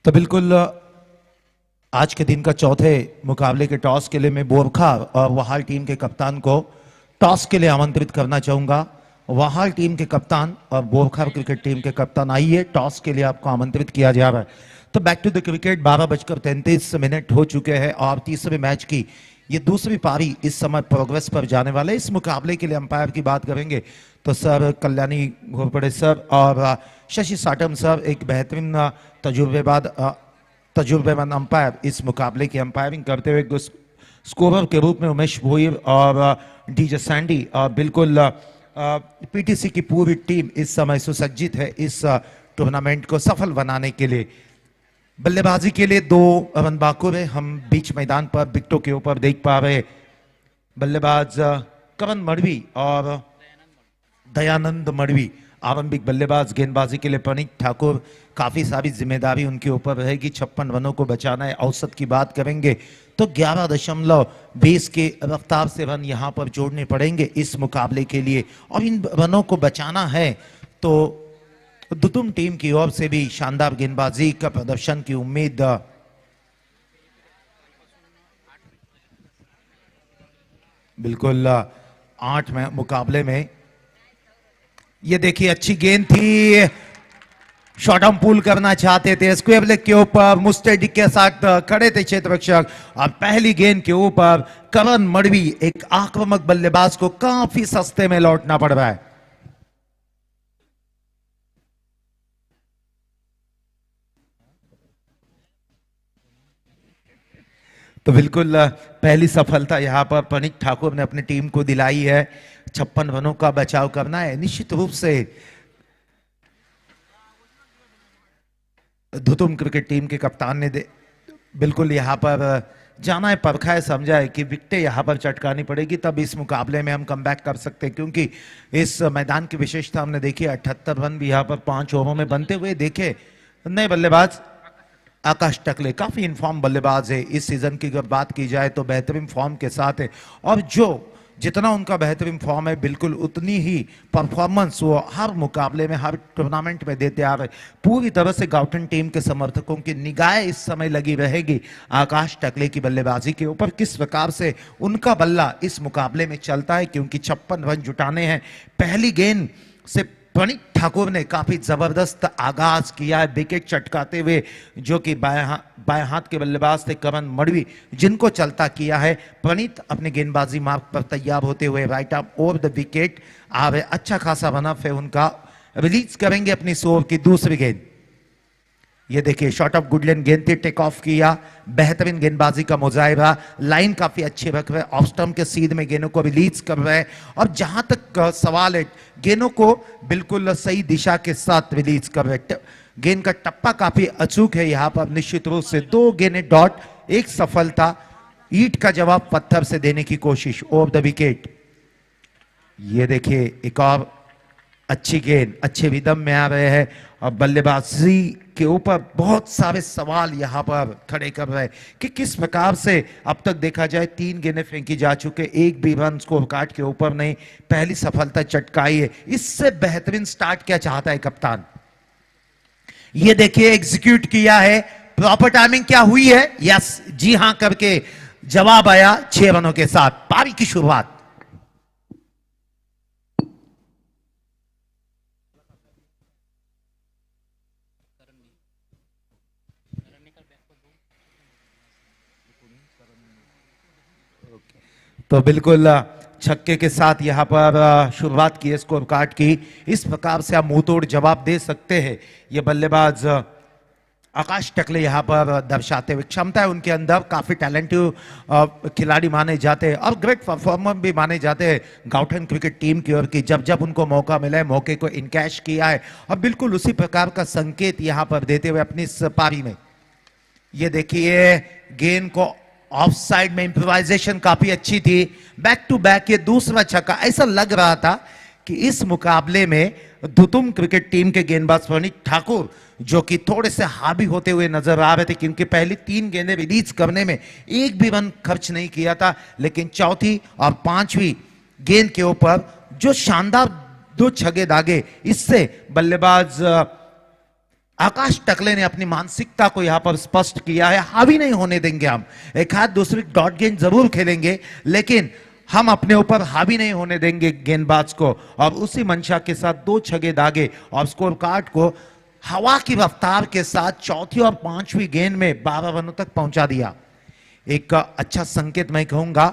तो बिल्कुल आज के दिन का चौथे मुकाबले के टॉस के लिए मैं बोरखा और वहाल टीम के कप्तान को टॉस के लिए आमंत्रित करना चाहूंगा। वहाल टीम के कप्तान और बोरखा क्रिकेट टीम के कप्तान आइए, टॉस के लिए आपको आमंत्रित किया जा रहा है। तो बैक टू द क्रिकेट 12:33 हो चुके हैं और तीसरे मैच की ये दूसरी पारी इस समय प्रोग्रेस पर जाने वाले। इस मुकाबले के लिए अंपायर की बात करेंगे तो सर कल्याणी घोरपड़े सर और शशि साटम सर एक बेहतरीन तजुर्बेमंद अंपायर इस मुकाबले की अंपायरिंग करते हुए स्कोरर के रूप में उमेश भोईर और डीजे सैंडी और बिल्कुल पीटीसी की पूरी टीम इस समय सुसज्जित है इस टूर्नामेंट को सफल बनाने के लिए। बल्लेबाजी के लिए 2 रनबाकुर है हम बीच मैदान पर विकेटों के ऊपर देख पा रहे। बल्लेबाज करण मड़वी और दयानंद मड़वी आरंभिक बल्लेबाज। गेंदबाजी के लिए प्रणीत ठाकुर, काफी सारी जिम्मेदारी उनके ऊपर रहेगी। 56 रनों को बचाना है। औसत की बात करेंगे तो 11.20 के रफ्तार से रन यहां पर जोड़ने पड़ेंगे इस मुकाबले के लिए और इन रनों को बचाना है तो दुतुम टीम की ओर से भी शानदार गेंदबाजी का प्रदर्शन की उम्मीद। बिल्कुल 8 मुकाबले में ये देखिए अच्छी गेंद थी, शॉर्ट आर्म पुल करना चाहते थे, स्क्वेयर लेग के ऊपर मुस्टैडी के साथ खड़े थे क्षेत्र रक्षक और पहली गेंद के ऊपर करण मड़वी एक आक्रामक बल्लेबाज को काफी सस्ते में लौटना पड़ रहा है। तो बिल्कुल पहली सफलता यहां पर प्रणीत ठाकुर ने अपनी टीम को दिलाई है। 56 रनों का बचाव करना है। निश्चित रूप से दुतुम क्रिकेट टीम के कप्तान ने बिल्कुल यहां पर जाना है, परखा है, समझा है कि विकेटें यहां पर चटकानी पड़ेगी तब इस मुकाबले में हम कमबैक कर सकते हैं क्योंकि इस मैदान की विशेषता हमने देखी। 78 रन भी यहां पर 5 ओवरों में बनते हुए देखे। नए बल्लेबाज आकाश टकले काफी इनफॉर्म बल्लेबाज है। इस सीजन की अगर बात की जाए तो बेहतरीन फॉर्म के साथ है और जितना उनका बेहतरीन फॉर्म है बिल्कुल उतनी ही परफॉर्मेंस वो हर मुकाबले में हर टूर्नामेंट में देते आ रहे। पूरी तरह से गाउटन टीम के समर्थकों की निगाहें इस समय लगी रहेगी आकाश टकले की बल्लेबाजी के ऊपर, किस प्रकार से उनका बल्ला इस मुकाबले में चलता है क्योंकि 56 रन जुटाने हैं। पहली गेंद से प्रणीत ठाकुर ने काफी जबरदस्त आगाज किया है विकेट चटकाते हुए, जो कि बाएं हाथ के बल्लेबाज थे करण मड़वी जिनको चलता किया है। प्रणीत अपने गेंदबाजी मार्ग पर तैयार होते हुए right arm over the wicket आ रहे, अच्छा खासा रन अप है उनका। रिलीज करेंगे अपनी 100 ओवर की दूसरी गेंद। ये देखिए शॉट ऑफ गुडलैंड गेंद थी, टेक ऑफ किया, बेहतरीन गेंदबाजी का मुजाहिरा, लाइन काफी अच्छी रख रहे, ऑफ स्टंप के सीध में गेंदों को रिलीज कर रहे हैं और जहां तक सवाल है गेंदों को बिल्कुल सही दिशा के साथ रिलीज कर रहे। गेंद का टप्पा काफी अचूक है यहाँ पर। निश्चित रूप से 2 गेंदें डॉट, एक सफलता। ईंट का जवाब पत्थर से देने की कोशिश ओवर द विकेट। ये देखिए एक और अच्छी गेंद, अच्छे रिदम में आ रहे हैं और बल्लेबाजी के ऊपर बहुत सारे सवाल यहां पर खड़े कर रहे हैं कि किस प्रकार से अब तक देखा जाए 3 गेंदें फेंकी जा चुके, एक भी रन स्कोर कार्ड के ऊपर नहीं, पहली सफलता चटकाई है। इससे बेहतरीन स्टार्ट क्या चाहता है कप्तान? ये देखिए एग्जीक्यूट किया है, प्रॉपर टाइमिंग क्या हुई है? यस, जी हां करके जवाब आया 6 रनों के साथ। पारी की शुरुआत। तो बिल्कुल छक्के के साथ यहाँ पर शुरुआत की है स्कोर कार्ड की। इस प्रकार से आप मुंह तोड़ जवाब दे सकते हैं। ये बल्लेबाज आकाश टकले यहाँ पर दर्शाते हुए, क्षमता है उनके अंदर, काफी टैलेंटेड खिलाड़ी माने जाते हैं और ग्रेट परफॉर्मर भी माने जाते हैं गाउठन क्रिकेट टीम की ओर की। जब जब उनको मौका मिला है मौके को इनकैश किया है और बिल्कुल उसी प्रकार का संकेत यहाँ पर देते हुए अपनी इस पारी में। ये देखिए गेंद को ऑफ साइड में इम्प्रोवाइजेशन काफी अच्छी थी, बैक टू बैक ये दूसरा छक्का। ऐसा लग रहा था कि इस मुकाबले में दुतुम क्रिकेट टीम के गेंदबाज प्रणीत ठाकुर जो कि थोड़े से हावी होते हुए नजर आ रहे थे, क्योंकि पहली 3 गेंदें रिलीज करने में एक भी रन खर्च नहीं किया था, लेकिन चौथी और 5वीं गेंद के ऊपर जो शानदार 2 छगे दागे, इससे बल्लेबाज आकाश टकले ने अपनी मानसिकता को यहां पर स्पष्ट किया है। हावी नहीं होने देंगे हम, एक हाथ दूसरी डॉट गेंद जरूर खेलेंगे, लेकिन हम अपने ऊपर हावी नहीं होने देंगे गेंदबाज को। और उसी मंशा के साथ 2 छगे दागे और स्कोर कार्ड को हवा की रफ्तार के साथ चौथी और 5वीं गेंद में 12 रनों तक पहुंचा दिया। एक अच्छा संकेत मैं कहूंगा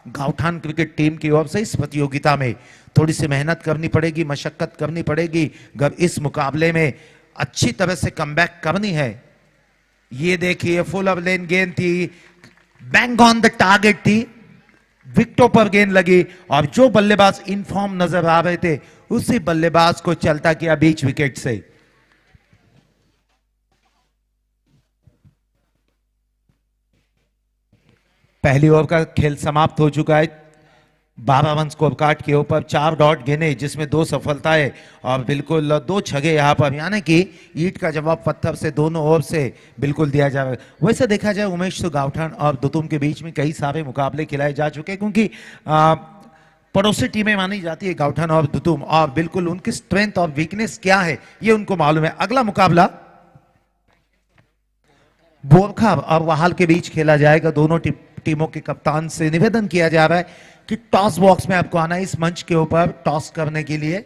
गाउठान क्रिकेट टीम की ओर से। इस प्रतियोगिता में थोड़ी सी मेहनत करनी पड़ेगी, मशक्कत करनी पड़ेगी अगर इस मुकाबले में अच्छी तरह से कमबैक करनी है। ये देखिए फुल ऑफ लेन गेंद थी, बैंग ऑन द टारगेट थी, विकेटों पर गेंद लगी और जो बल्लेबाज इनफॉर्म नजर आ रहे थे उसी बल्लेबाज को चलता किया बीच विकेट से। पहली ओवर का खेल समाप्त हो चुका है। 12 रन स्कोर कार्ड के ऊपर 4 डॉट गेंदे, जिसमें 2 सफलताएं और बिल्कुल 2 छगे यहां पर, यानी कि ईंट का जवाब पत्थर से दोनों ओर से बिल्कुल दिया जा रहा है। वैसे देखा जाए उमेश, तो गाउठान और दुतुम के बीच में कई सारे मुकाबले खिलाए जा चुके हैं, क्योंकि पड़ोसी टीमें मानी जाती है गाउठान और दुतुम, और बिल्कुल उनकी स्ट्रेंथ और वीकनेस क्या है ये उनको मालूम है। अगला मुकाबला बोरखा और वहाल के बीच खेला जाएगा। दोनों टीमों के कप्तान से निवेदन किया जा रहा है कि टॉस बॉक्स में आपको आना है इस मंच के ऊपर टॉस करने के लिए।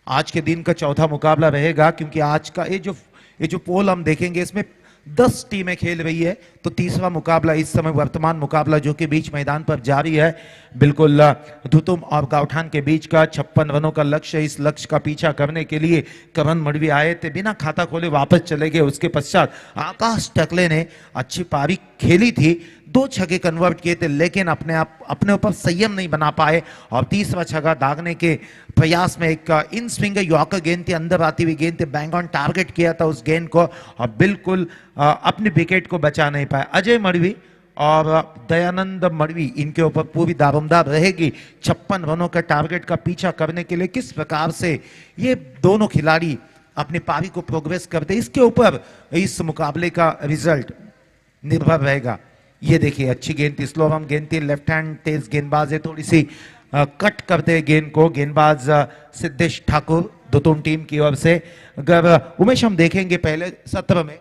आज के दिन का चौथा मुकाबला रहेगा, क्योंकि आज का ये जो पोल हम देखेंगे इसमें 10 टीमें खेल रही है, तो तीसरा मुकाबला इस समय वर्तमान मुकाबला जो कि बीच मैदान पर जारी है, बिल्कुल दुतुम और गाउठान के बीच का 56 रनों का लक्ष्य है। इस लक्ष्य का पीछा करने के लिए करण मडवी आए थे, बिना खाता खोले वापस चले गए। उसके पश्चात आकाश टकले ने अच्छी पारी खेली थी, 2 छक्के कन्वर्ट किए थे, लेकिन अपने ऊपर संयम नहीं बना पाए और तीसरा छक्का दागने के प्रयास में एक इन स्विंग यॉर्कर गेंद थी, अंदर आती हुई गेंद थी, बैंग ऑन टारगेट किया था उस गेंद को और बिल्कुल अपने विकेट को बचा नहीं पाए। अजय मडवी और दयानंद मडवी, इनके ऊपर पूरी दारोमदार रहेगी 56 रनों का टारगेट का पीछा करने के लिए। किस प्रकार से ये दोनों खिलाड़ी अपनी पारी को प्रोग्रेस करते, इसके ऊपर इस मुकाबले का रिजल्ट निर्भर रहेगा। ये देखिए अच्छी गेंद थी, स्लो रन गेंद थी, लेफ्ट हैंड तेज गेंदबाज है, थोड़ी सी कट करते गेंद को गेंदबाज सिद्धेश ठाकुर दुतुम टीम की ओर से। अगर उमेश हम देखेंगे पहले सत्र में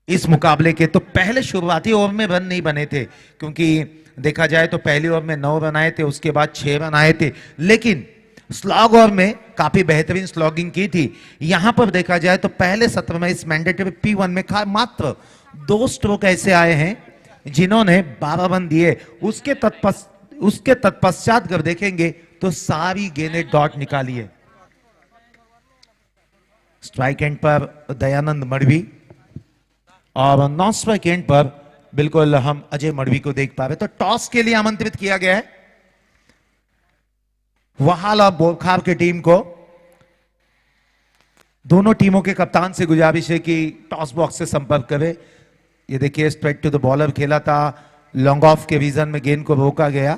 इस मुकाबले के, तो पहले शुरुआती ओवर में रन नहीं बने थे, क्योंकि देखा जाए तो पहली ओवर में 9 रन आए थे, उसके बाद 6 रन आए थे, लेकिन स्लॉग ओवर में काफी बेहतरीन स्लॉगिंग की थी। यहां पर देखा जाए तो पहले सत्र में इस मैंडेटरी P1 में मात्र 2 स्ट्रोक ऐसे आए हैं जिन्होंने 12 रन दिए। उसके तत्पश्चात अगर देखेंगे तो सारी गेंदें डॉट निकाली है। स्ट्राइक एंड पर दयानंद मडवी और नॉन स्ट्राइक एंड पर बिल्कुल हम अजय मडवी को देख पा रहे। तो टॉस के लिए आमंत्रित किया गया है वहाल और बोरखार की टीम को। दोनों टीमों के कप्तान से गुजारिश है कि टॉस बॉक्स से संपर्क करें। ये देखिए स्ट्रेट टू द बॉलर खेला था, लॉन्ग ऑफ के रीजन में गेंद को रोका गया।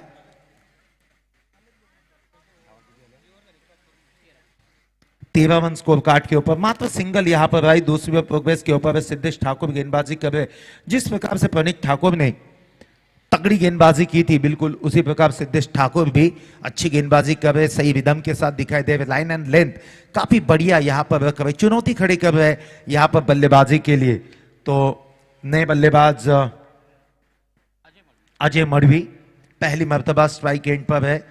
तेरह रन स्कोर कार्ड के ऊपर मात्र सिंगल यहां पर आई। दूसरी प्रोग्रेस के ऊपर सिद्धेश ठाकुर गेंदबाजी कर रहे। जिस प्रकार से प्रणीत ठाकुर ने तगड़ी गेंदबाजी की थी, बिल्कुल उसी प्रकार सिद्धेश ठाकुर भी अच्छी गेंदबाजी कर रहे, सही रिदम के साथ दिखाई दे रहे, लाइन एंड लेंथ काफी बढ़िया यहां पर रख रहे, चुनौती खड़ी कर रहे यहां पर बल्लेबाजी के लिए। तो नए बल्लेबाज अजय मडवी पहली मर्तबा स्ट्राइक एंड पर है।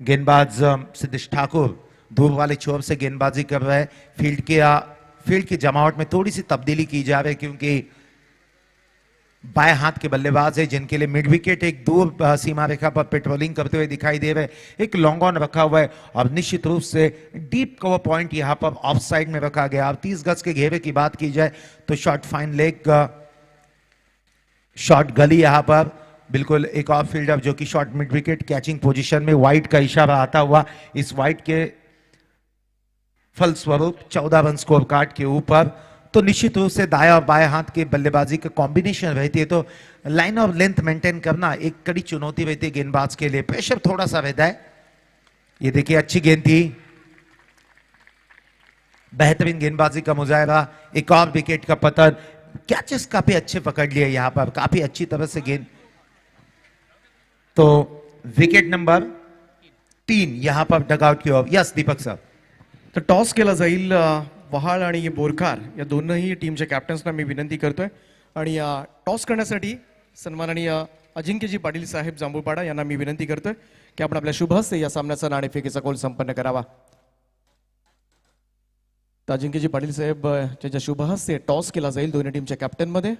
गेंदबाज सिद्धेश ठाकुर दूर वाले छोर से गेंदबाजी कर रहे हैं। फील्ड की जमावट में थोड़ी सी तब्दीली की जा रही है, क्योंकि बाएं हाथ के बल्लेबाज है जिनके लिए मिड विकेट एक दूर सीमा रेखा पर पेट्रोलिंग करते हुए दिखाई दे रहे हैं। एक लॉन्ग ऑन रखा हुआ है और निश्चित रूप से डीप कवर पॉइंट यहां पर ऑफ साइड में रखा गया। अब 30 गज के घेरे की बात की जाए तो शॉर्ट फाइन लेग शॉर्ट गली यहां पर बिल्कुल एक ऑफ फील्डर जो कि short mid wicket catching position में वाइड का इशारा आता हुआ इस वाइड के फलस्वरूप 14 रन स्कोर कार्ड के ऊपर। तो निश्चित रूप से दाएं और बाएं हाथ के बल्लेबाजी का कॉम्बिनेशन रहती है तो लाइन ऑफ लेंथ मेंटेन करना एक कड़ी चुनौती रहती है गेंदबाज के लिए। प्रेशर थोड़ा सा रहता है। ये देखिए अच्छी गेंद थी, बेहतरीन गेंदबाजी का मुजाहरा, एक और विकेट का पतन। कैचेस काफी अच्छे पकड़ लिए यहां पर, काफी अच्छी तरह से गेंद। तो विकेट नंबर 3 यहां पर डगआउट की ओर। यस दीपक सर। तर टॉस केला जाईल वहाळ आणि बोरकार या दोनही टीमच्या कॅप्टन्सना मी विनंती करतोय आणि टॉस करण्यासाठी सन्माननीय अजिंक्यजी पाटील साहेब जांभूळपाडा यांना मी विनंती करतोय की आपण आपल्या शुभ हस्ते या सामन्याचा नाणेफेकीचा कौल संपन्न करावा। तर अजिंक्यजी पाटील साहेब यांच्या शुभ हस्ते टॉस केला जाईल दोन्ही टीमच्या कॅप्टन मध्ये।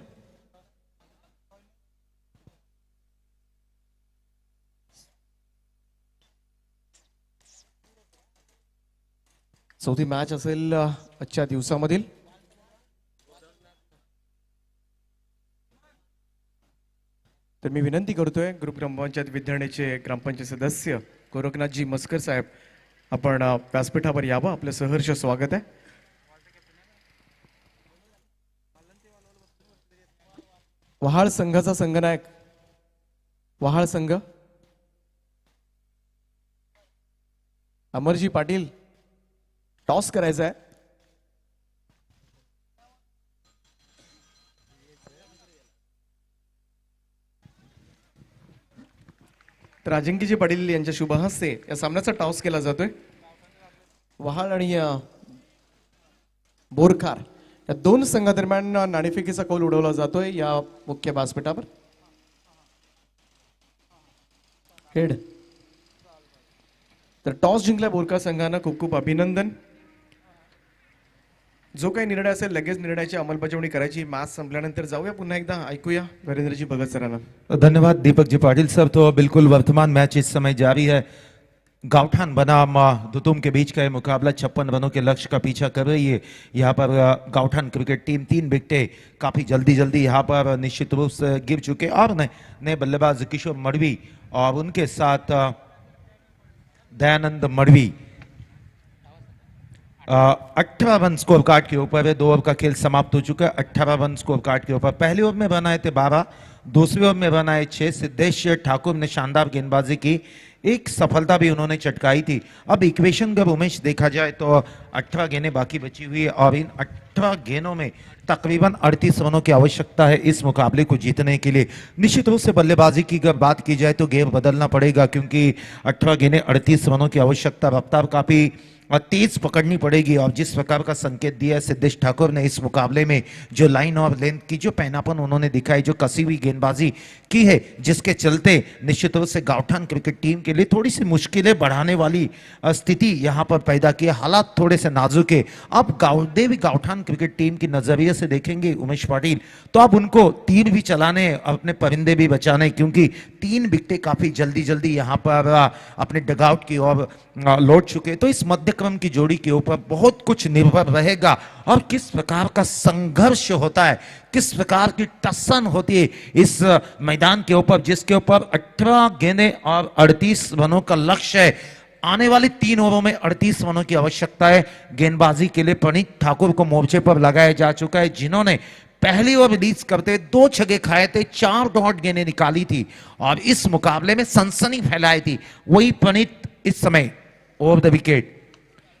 चौथी मॅच असेल आजच्या दिवसामधील। तर मी विनंती करतोय ग्रुप ग्रामपंचायत विद्यार्थ्याचे ग्रामपंचायत सदस्य गोरखनाथजी मस्कर साहेब आपण व्यासपीठावर यावं, आपलं सहर्ष स्वागत आहे। वहाळ संघाचा संघनायक वहाळ संघ अमरजी पाटील टॉस करायचा आहे। तर अजिंक्यजी पाटील यांच्या शुभ हस्ते या सामन्याचा टॉस केला जातोय। वहाळ आणि बोरकार या दोन संघादरम्यान नाणेफेकीचा कौल उडवला जातोय या मुख्य व्यासपीठावर। हेड। तर टॉस जिंकल्या बोरकार संघानं खूप खूप अभिनंदन। जो काही निर्णय असेल लगेच निर्णयाची अंमलबजावणी करायची। मॅच संपल्यानंतर जाऊया पुन्हा एकदा ऐकूया वीरेंद्रजी भगत सरांना। धन्यवाद दीपक जी पाटिल सर। तो बिल्कुल वर्तमान मैच इस समय जारी है। गावठान बनाम दुतुम के बीच का ये मुकाबला 56 रनों के लक्ष्य का पीछा कर रही है। यहाँ पर गावठान क्रिकेट टीम 3 विकेटें काफी जल्दी यहाँ पर निश्चित रूप से गिर चुके और नए बल्लेबाज किशोर मड़वी और उनके साथ Dayanand Madvi 18 run score card के ऊपर है। 2 ओवर का खेल समाप्त हो चुका है। 18 रन स्कोर कार्ड के ऊपर। पहली ओवर में रन आए थे 12, दूसरी ओवर में रन आए 6। सिद्धेश ठाकुर ने शानदार गेंदबाजी की, एक सफलता भी उन्होंने चटकाई थी। अब इक्वेशन का उमेश देखा जाए तो 18 गेंदें बाकी बची हुई है और इन 18 गेंदों में तकरीबन 38 रनों की आवश्यकता है इस मुकाबले को जीतने के लिए। निश्चित रूप से बल्लेबाजी की अगर बात की जाए तो गेम बदलना पड़ेगा क्योंकि 18 गेंदें 38 रनों की आवश्यकता। रफ्तार काफी और तेज पकड़नी पड़ेगी और जिस प्रकार का संकेत दिया है सिद्धेश ठाकुर ने इस मुकाबले में, जो लाइन और लेंथ की जो पैनापन उन्होंने दिखाई, जो कसी हुई गेंदबाजी की है, जिसके चलते निश्चित रूप से गावठान क्रिकेट टीम के लिए थोड़ी सी मुश्किलें बढ़ाने वाली स्थिति यहां पर पैदा की है। हालात थोड़े से नाजुक है। अब देवी गावठान क्रिकेट टीम की नजरिए से देखेंगे उमेश पाटिल तो अब उनको तीर भी चलाने, अपने परिंदे भी बचाने, क्योंकि 3 विकेटें काफी जल्दी यहां पर अपने डगआउट की ओर लौट चुके। तो इस मध्यक्रम की जोड़ी के ऊपर बहुत कुछ निर्भर रहेगा और किस प्रकार का संघर्ष होता है, किस प्रकार की टसन होती है इस मैदान के ऊपर, जिसके ऊपर 18 गेंदें और 38 रनों का लक्ष्य है। आने वाले 3 ओवरों में 38 रनों की आवश्यकता है। गेंदबाजी के लिए प्रणीत ठाकुर को मोर्चे पर लगाया जा चुका है, जिन्होंने पहली ओवर रिलीज करते 2 छक्के खाए थे, 4 डॉट गेंदें निकाली थी और इस मुकाबले में सनसनी फैलाई थी। वही प्रणीत इस समय ओवर द विकेट।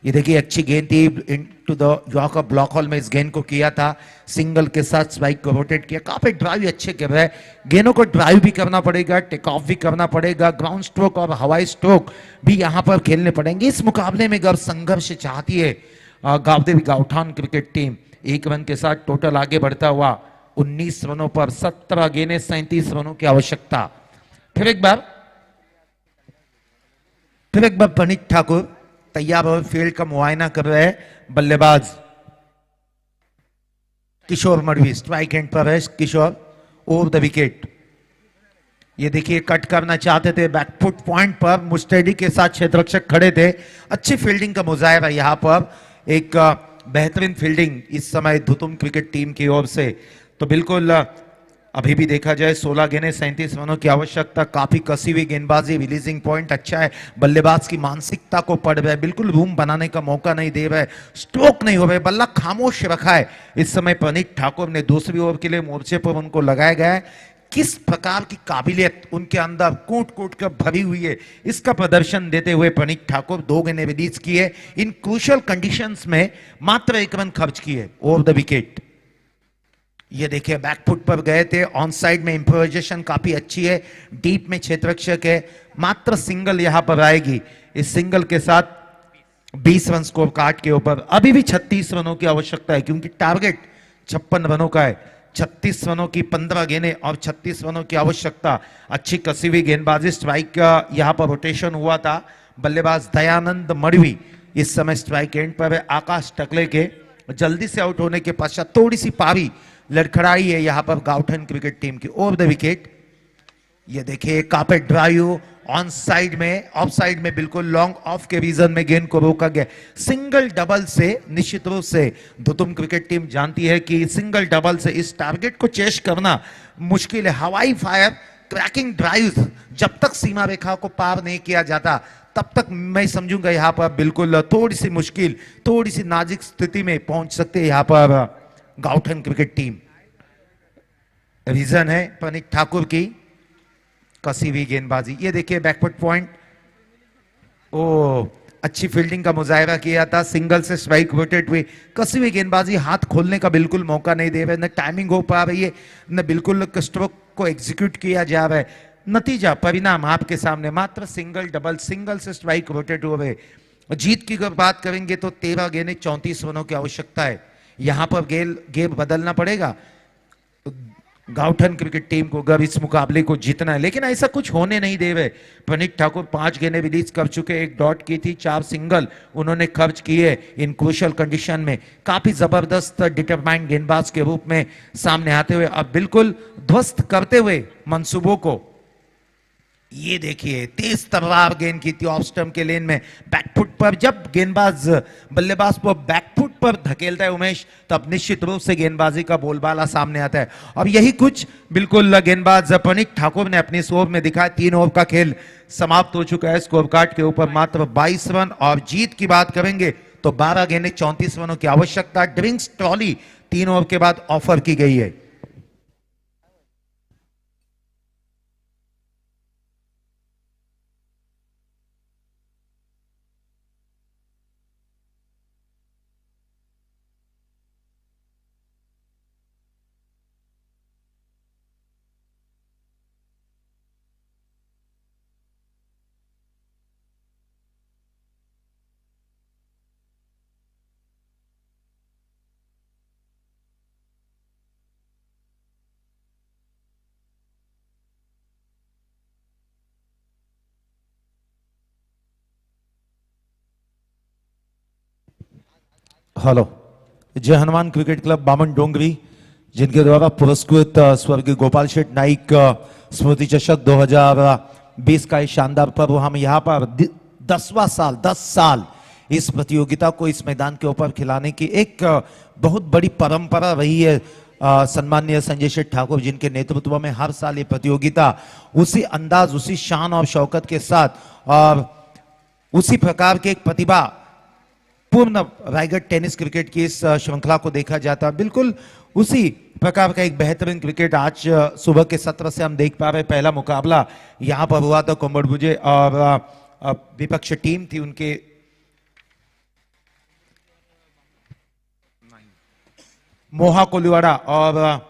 ये देखिए अच्छी गेंद थी, into the yorker block whole में इस गेंद को किया था, सिंगल के साथ स्ट्राइक को रोटेट किया। काफी ड्राइव अच्छे कर रहे हैं। गेंदों को ड्राइव भी करना पड़ेगा, टेक ऑफ भी करना पड़ेगा, ग्राउंड स्ट्रोक और हवाई स्ट्रोक भी यहां पर खेलने पड़ेंगे। इस मुकाबले में अगर संघर्ष चाहती है गावदेवी गावठान क्रिकेट टीम, 1 रन के साथ टोटल आगे बढ़ता हुआ 19 रनों पर 17 गेंदें 37 रनों की आवश्यकता। फिर एक बार प्रणीत ठाकुर तैयार और फील्ड का मुआयना कर रहे हैं। बल्लेबाज किशोर मड़वी स्ट्राइक एंड पर है। किशोर ओवर द विकेट। ये देखिए कट करना चाहते थे, बैकफुट पॉइंट पर मुस्टैडी के साथ क्षेत्ररक्षक खड़े थे। अच्छी फील्डिंग का मुजाहरा यहां पर, एक बेहतरीन फील्डिंग इस समय धुतुम क्रिकेट टीम की ओर से। तो बिल्कुल अभी भी देखा जाए 16 गेंदें 37 रनों की आवश्यकता, काफी कसी हुई गेंदबाजी, रिलीजिंग पॉइंट अच्छा है, बल्लेबाज की मानसिकता को पढ़ रहे हैं, बिल्कुल रूम बनाने का मौका नहीं दे रहे, स्ट्रोक नहीं हो रहे, बल्ला खामोश रखा है। इस समय प्रणीत ठाकुर ने दूसरी ओवर के लिए मोर्चे पर उनको लगाया गया है। किस प्रकार की काबिलियत उनके अंदर कूट कूट कर भरी हुई है, इसका प्रदर्शन देते हुए प्रणीत ठाकुर 2 गेंदें रिलीज किए, इन क्रूशियल कंडीशंस में मात्र 1 रन खर्च किए ओवर द विकेट। ये देखिए बैकफुट पर गए थे, ऑन साइड में इंप्रोवाइजेशन काफी अच्छी है, डीप में क्षेत्ररक्षक है, मात्र सिंगल यहां पर आएगी। इस सिंगल के साथ 20 रन स्कोर कार्ड के ऊपर अभी भी 36 रनों की आवश्यकता है, क्योंकि टारगेट 56 रनों का है। 36 रनों की 15 गेंदें और 36 रनों की आवश्यकता। अच्छी कसी हुई गेंदबाजी, स्ट्राइक का यहां पर रोटेशन हुआ था। बल्लेबाज दयानंद मड़वी इस समय स्ट्राइक एंड पर है। आकाश टकले के जल्दी से आउट होने के पश्चात थोड़ी सी पारी लड़खड़ाई है यहां पर गाउठन क्रिकेट टीम की। ओवर द विकेट ये देखिए कार्पेट ड्राइव ऑन साइड में, ऑफ साइड में बिल्कुल लॉन्ग ऑफ के रीजन में गेंद को रोका गया। सिंगल डबल से निश्चित रूप से धुतुम क्रिकेट टीम जानती है कि सिंगल डबल से इस टारगेट को चेस करना मुश्किल है। हवाई फायर, क्रैकिंग ड्राइव जब तक सीमा रेखा को पार नहीं किया जाता तब तक मैं समझूंगा यहां पर बिल्कुल थोड़ी सी मुश्किल, थोड़ी सी नाजुक स्थिति में पहुंच सकते हैं यहां पर गाउठन क्रिकेट टीम। रीजन है प्रणीत ठाकुर की कसी हुई गेंदबाजी। ये देखिए बैकवर्ड पॉइंट, ओ अच्छी फील्डिंग का मुजाहरा किया था, सिंगल से स्ट्राइक रोटेट हुई, कसी हुई गेंदबाजी, हाथ खोलने का बिल्कुल मौका नहीं दे रहे, न टाइमिंग हो पा रही है, न बिल्कुल स्ट्रोक को एग्जीक्यूट किया जा रहा है। नतीजा परिणाम आपके सामने, मात्र सिंगल डबल, सिंगल से स्ट्राइक रोटेट हुए। जीत की अगर बात करेंगे तो 13 गेंदें 34 रनों की आवश्यकता है। यहां पर गेम बदलना पड़ेगा गाउठन क्रिकेट टीम को अगर इस मुकाबले को जीतना है, लेकिन ऐसा कुछ होने नहीं दे रहे। प्रणीत ठाकुर 5 गेंदें रिलीज कर चुके, 1 डॉट की थी, 4 सिंगल उन्होंने खर्च किए इन क्रूशियल कंडीशन में। काफी जबरदस्त डिटरमाइंड गेंदबाज के रूप में सामने आते हुए, अब बिल्कुल ध्वस्त करते हुए मंसूबों को। ये देखिए तेज तलवार गेंद की थी ऑफ स्टंप के लेन में, बैकफुट पर जब गेंदबाज बल्लेबाज को बैकफुट पर धकेलता है उमेश, तब निश्चित रूप से गेंदबाजी का बोलबाला सामने आता है। और यही कुछ बिल्कुल गेंदबाज प्रणीत ठाकुर ने अपने इस ओवर में दिखाया। 3 ओवर का खेल समाप्त हो चुका है, स्कोर कार्ड के ऊपर मात्र 22 रन। और जीत की बात करेंगे तो 12 गेंदें 34 रनों की आवश्यकता। ड्रिंक्स ट्रॉली 3 ओवर के बाद ऑफर की गई है। हेलो, जय हनुमान क्रिकेट क्लब बामन डोंगरी, जिनके द्वारा पुरस्कृत स्वर्गीय गोपाल शेठ नाइक स्मृति चषक 2020 का शानदार पर्व हम यहाँ पर 10वां साल 10 साल इस प्रतियोगिता को इस मैदान के ऊपर खिलाने की एक बहुत बड़ी परंपरा रही है। सम्माननीय संजय शेठ ठाकुर जिनके नेतृत्व में हर साल ये प्रतियोगिता उसी अंदाज, उसी शान और शौकत के साथ और उसी प्रकार के एक प्रतिभा पूर्ण रायगढ़ टेनिस क्रिकेट की इस श्रृंखला को देखा जाता है। बिल्कुल उसी प्रकार का एक बेहतरीन क्रिकेट आज सुबह के सत्र से हम देख पा रहे। पहला मुकाबला यहां पर हुआ था कोम्बडभुजे और विपक्ष टीम थी उनके मोहा कोलीवाड़ा और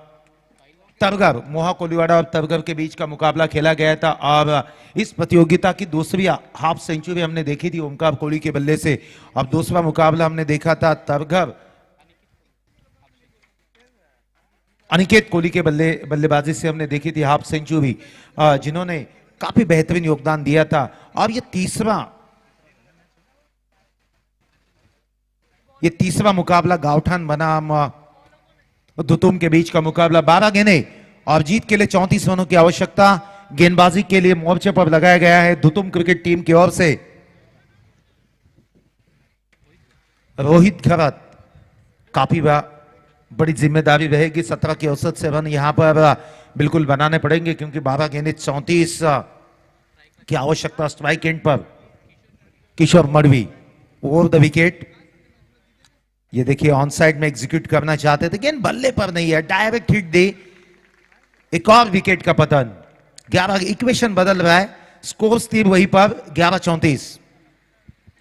तरगर, मोहा कोलीवाड़ा और तरगर के बीच का मुकाबला खेला गया था। और इस प्रतियोगिता की दूसरी हाफ सेंचुरी हमने देखी थी ओमकार कोहली के बल्ले से। अब दूसरा मुकाबला हमने देखा था तरगर अनिकेत कोहली के बल्लेबाजी से हमने देखी थी हाफ सेंचुरी, जिन्होंने काफी बेहतरीन योगदान दिया था। और ये तीसरा मुकाबला गाउठान बनाम धुतुम के बीच का मुकाबला। 12 गेंदें और जीत के लिए 34 रनों की आवश्यकता गेंदबाजी के लिए मोर्चे पर लगाया गया है धुतुम क्रिकेट टीम की ओर से। रोहित घरत काफी बड़ी जिम्मेदारी रहेगी, 17 की औसत से रन यहां पर बिल्कुल बनाने पड़ेंगे क्योंकि 12 गेंदें 34 की आवश्यकता स्ट्राइक एंड पर। किशोर मडवी ओवर द विकेट। ये देखिए ऑन साइड में एग्जीक्यूट करना चाहते थे, गेंद बल्ले पर नहीं है, डायरेक्ट हिट दी, एक और विकेट का पतन। 11 इक्वेशन बदल रहा है, स्कोर स्थिर वहीं पर 11-34।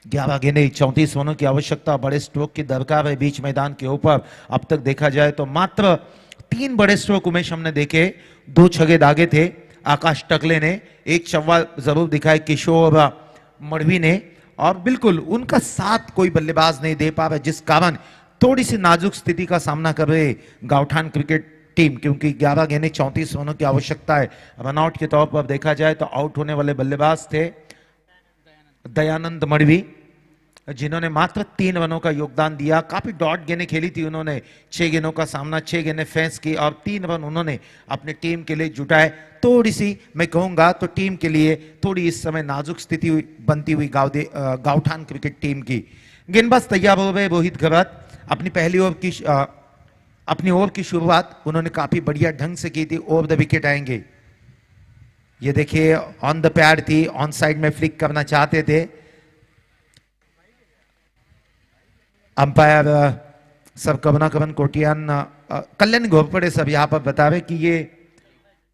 11 गेंदें 34 रनों की आवश्यकता, बड़े स्ट्रोक की दरकार है बीच मैदान के ऊपर। अब तक देखा जाए तो मात्र 3 बड़े स्ट्रोक उमेश हमने देखे, 2 छगे दागे थे आकाश टकले ने, 1 चौवा जरूर दिखाए किशोर मडवी ने, और बिल्कुल उनका साथ कोई बल्लेबाज नहीं दे पा रहे, जिस कारण थोड़ी सी नाजुक स्थिति का सामना कर रहे गावठान क्रिकेट टीम, क्योंकि 11 गेंदें 34 रनों की आवश्यकता है। रनआउट के तौर पर देखा जाए तो आउट होने वाले बल्लेबाज थे दयानंद मडवी, जिन्होंने मात्र 3 रनों का योगदान दिया। काफी डॉट गेंदें खेली थी उन्होंने, 6 गेंदों का सामना, 6 गेंदें फेंस की और 3 रन उन्होंने अपनी टीम के लिए जुटाए। थोड़ी सी मैं कहूंगा तो टीम के लिए थोड़ी इस समय नाजुक स्थिति बनती हुई गावठान क्रिकेट टीम की। गेंदबाज तैयार हो गए रोहित घरत, अपनी ओवर की शुरुआत उन्होंने काफी बढ़िया ढंग से की थी। ओवर द विकेट आएंगे, ये देखिए ऑन द पैड थी, ऑन साइड में फ्लिक करना चाहते थे। अंपायर सर करुणाकरण कोटियान, कल्याण घोरपड़े सब यहां पर बता रहे कि ये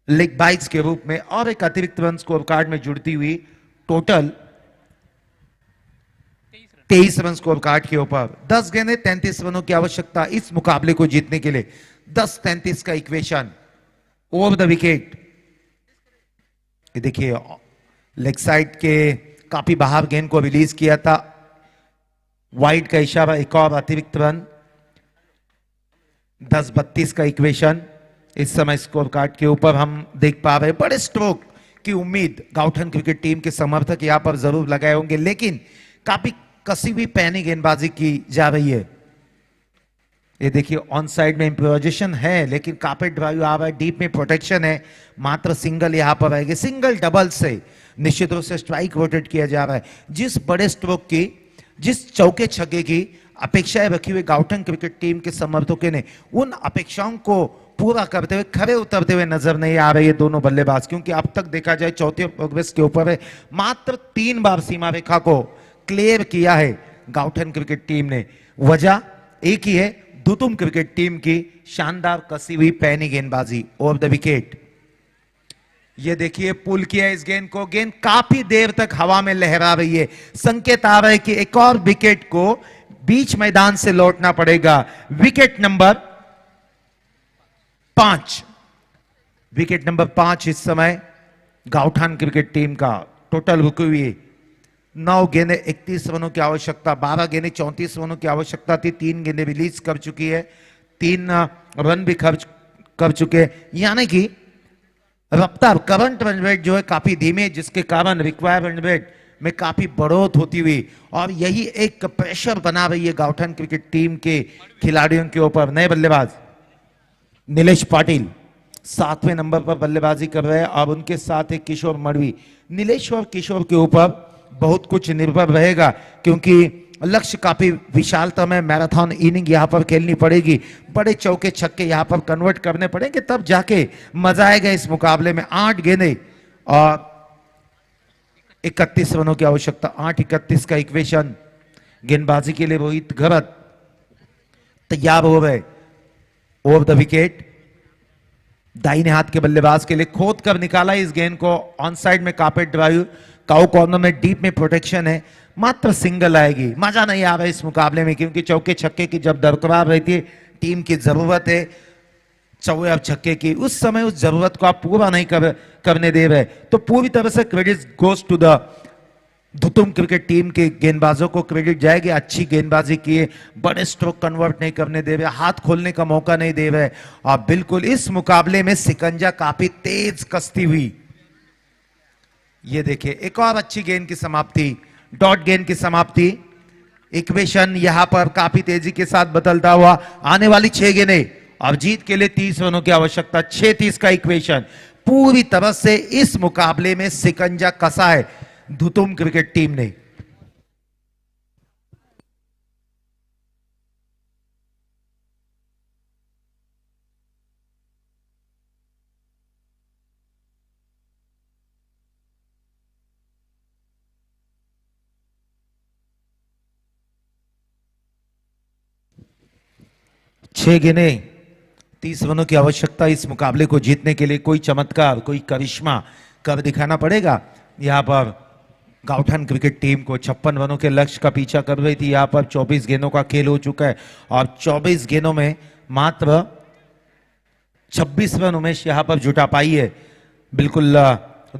लेग बाइट्स के रूप में और एक अतिरिक्त रन स्कोर कार्ड में जुड़ती हुई टोटल 23 रन स्कोर कार्ड के ऊपर। 10 गेंदें 33 रनों की आवश्यकता इस मुकाबले को जीतने के लिए, 10-33 का इक्वेशन। ओवर द विकेट, ये देखिए लेग साइड के काफी बाहर गेंद को रिलीज किया था, वाइड का इशारा, एक और अतिरिक्त रन। 10-32 का इक्वेशन इस समय स्कोर कार्ड के ऊपर हम देख पा रहे हैं। बड़े स्ट्रोक की उम्मीद गावठान क्रिकेट टीम के समर्थक यहां पर जरूर लगाए होंगे, लेकिन काफी कसी हुई पैनी गेंदबाजी की जा रही है। ये देखिए ऑन साइड में इंप्रोवाइजेशन है, लेकिन कार्पेट ड्राइव आ रहा है, डीप में प्रोटेक्शन है, मात्र सिंगल यहां पर आएगी। सिंगल डबल से निश्चित रूप से स्ट्राइक रोटेट किया जा रहा है। जिस बड़े स्ट्रोक की, जिस चौके छक्के की अपेक्षाएं रखी हुई गावठान क्रिकेट टीम के समर्थकों ने, उन अपेक्षाओं को पूरा करते हुए खड़े उतरते हुए नजर नहीं आ रहे ये दोनों बल्लेबाज, क्योंकि अब तक देखा जाए चौथे प्रोग्रेस के ऊपर है, मात्र 3 बार सीमा रेखा को क्लियर किया है गावठान क्रिकेट टीम ने। वजह एक ही है, धुतुम क्रिकेट टीम की शानदार कसी हुई पैनी गेंदबाजी। ओवर द विकेट, ये देखिए पुल किया इस गेंद को, गेंद काफी देर तक हवा में लहरा रही है, संकेत आ रहा है कि एक और विकेट को बीच मैदान से लौटना पड़ेगा। विकेट नंबर 5, विकेट नंबर 5 इस समय गावठान क्रिकेट टीम का। टोटल रुकी हुई 9 गेंदें 31 रनों की आवश्यकता, 12 गेंदें 34 रनों की आवश्यकता थी, 3 गेंदें रिलीज कर चुकी है, 3 रन भी खर्च कर चुके हैं, यानी कि रफ्तार करंट रन रेट जो है काफी धीमे, जिसके कारण रिक्वायर्ड रन रेट में काफी बढ़ोत होती हुई, और यही एक प्रेशर बना रही है गावठान क्रिकेट टीम के खिलाड़ियों के ऊपर। नए बल्लेबाज नीलेश पाटिल 7वें नंबर पर बल्लेबाजी कर रहे हैं, और उनके साथ है किशोर मडवी। नीलेश और किशोर के ऊपर बहुत कुछ निर्भर रहेगा, क्योंकि लक्ष्य काफी विशालता में, मैराथन इनिंग यहां पर खेलनी पड़ेगी, बड़े चौके छक्के यहां पर कन्वर्ट करने पड़ेंगे, तब जाके मजा आएगा इस मुकाबले में। 8 गेंदें और 31 रनों की आवश्यकता, 8-31 का इक्वेशन। गेंदबाजी के लिए रोहित घरत तैयार हो गए। ओवर द विकेट, दाहिने हाथ के बल्लेबाज के लिए खोद कर निकाला इस गेंद को, ऑन साइड में कार्पेट ड्राइव, काउ कॉर्नर में डीप में प्रोटेक्शन है, मात्र सिंगल आएगी। मजा नहीं आ रहा है इस मुकाबले में, क्योंकि चौके छक्के की जब दरकरार रहती है, टीम की जरूरत है चौके और छक्के की, उस समय उस जरूरत को आप पूरा नहीं करने दे रहे, तो पूरी तरह से क्रेडिट गोज टू द धुतुम क्रिकेट टीम के गेंदबाजों को क्रेडिट जाएगी। अच्छी गेंदबाजी किए, बड़े स्ट्रोक कन्वर्ट नहीं करने दे रहे, हाथ खोलने का मौका नहीं दे रहे, और बिल्कुल इस मुकाबले में सिकंजा काफी तेज कसती हुई। ये देखिए एक और अच्छी गेंद की समाप्ति, डॉट गेंद की समाप्ति। इक्वेशन यहां पर काफी तेजी के साथ बदलता हुआ, आने वाली 6 गेंदें और जीत के लिए 30 रनों की आवश्यकता। 6-30 का इक्वेशन। पूरी तरह से इस मुकाबले में सिकंजा कसा है धुतुम क्रिकेट टीम ने। छह गेंदे 30 रनों की आवश्यकता। इस मुकाबले को जीतने के लिए कोई चमत्कार, कोई करिश्मा कर दिखाना पड़ेगा। यहां पर गाउठान क्रिकेट टीम को 56 रनों के लक्ष्य का पीछा कर रही थी। यहां पर 24 गेंदों का खेल हो चुका है और 24 गेंदों में मात्र 26 रन उमेश यहां पर जुटा पाई है। बिल्कुल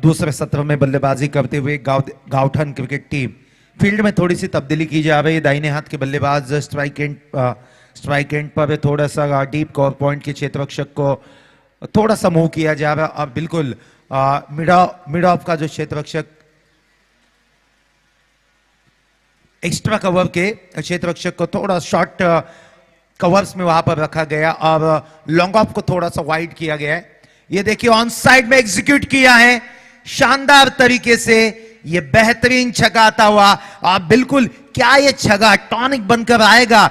दूसरे सत्र में बल्लेबाजी करते हुए गाउठान क्रिकेट टीम। फील्ड में थोड़ी सी तब्दीली की जा रही है। दाहिने हाथ के बल्लेबाज स्ट्राइक एंड पर थोड़ा सा डीप कॉर पॉइंट के क्षेत्ररक्षक को थोड़ा सा मूव किया जा रहा है और बिल्कुल मिड ऑफ का जो क्षेत्ररक्षक एक्स्ट्रा कवर के क्षेत्ररक्षक को थोड़ा शॉर्ट कवर्स में वहां पर रखा गया और लॉन्ग ऑफ को थोड़ा सा वाइड किया गया है। ये देखिए ऑन साइड में एग्जीक्यूट किया है शानदार तरीके से। ये बेहतरीन छक्का आता हुआ और बिल्कुल क्या ये छक्का टॉनिक बनकर आएगा।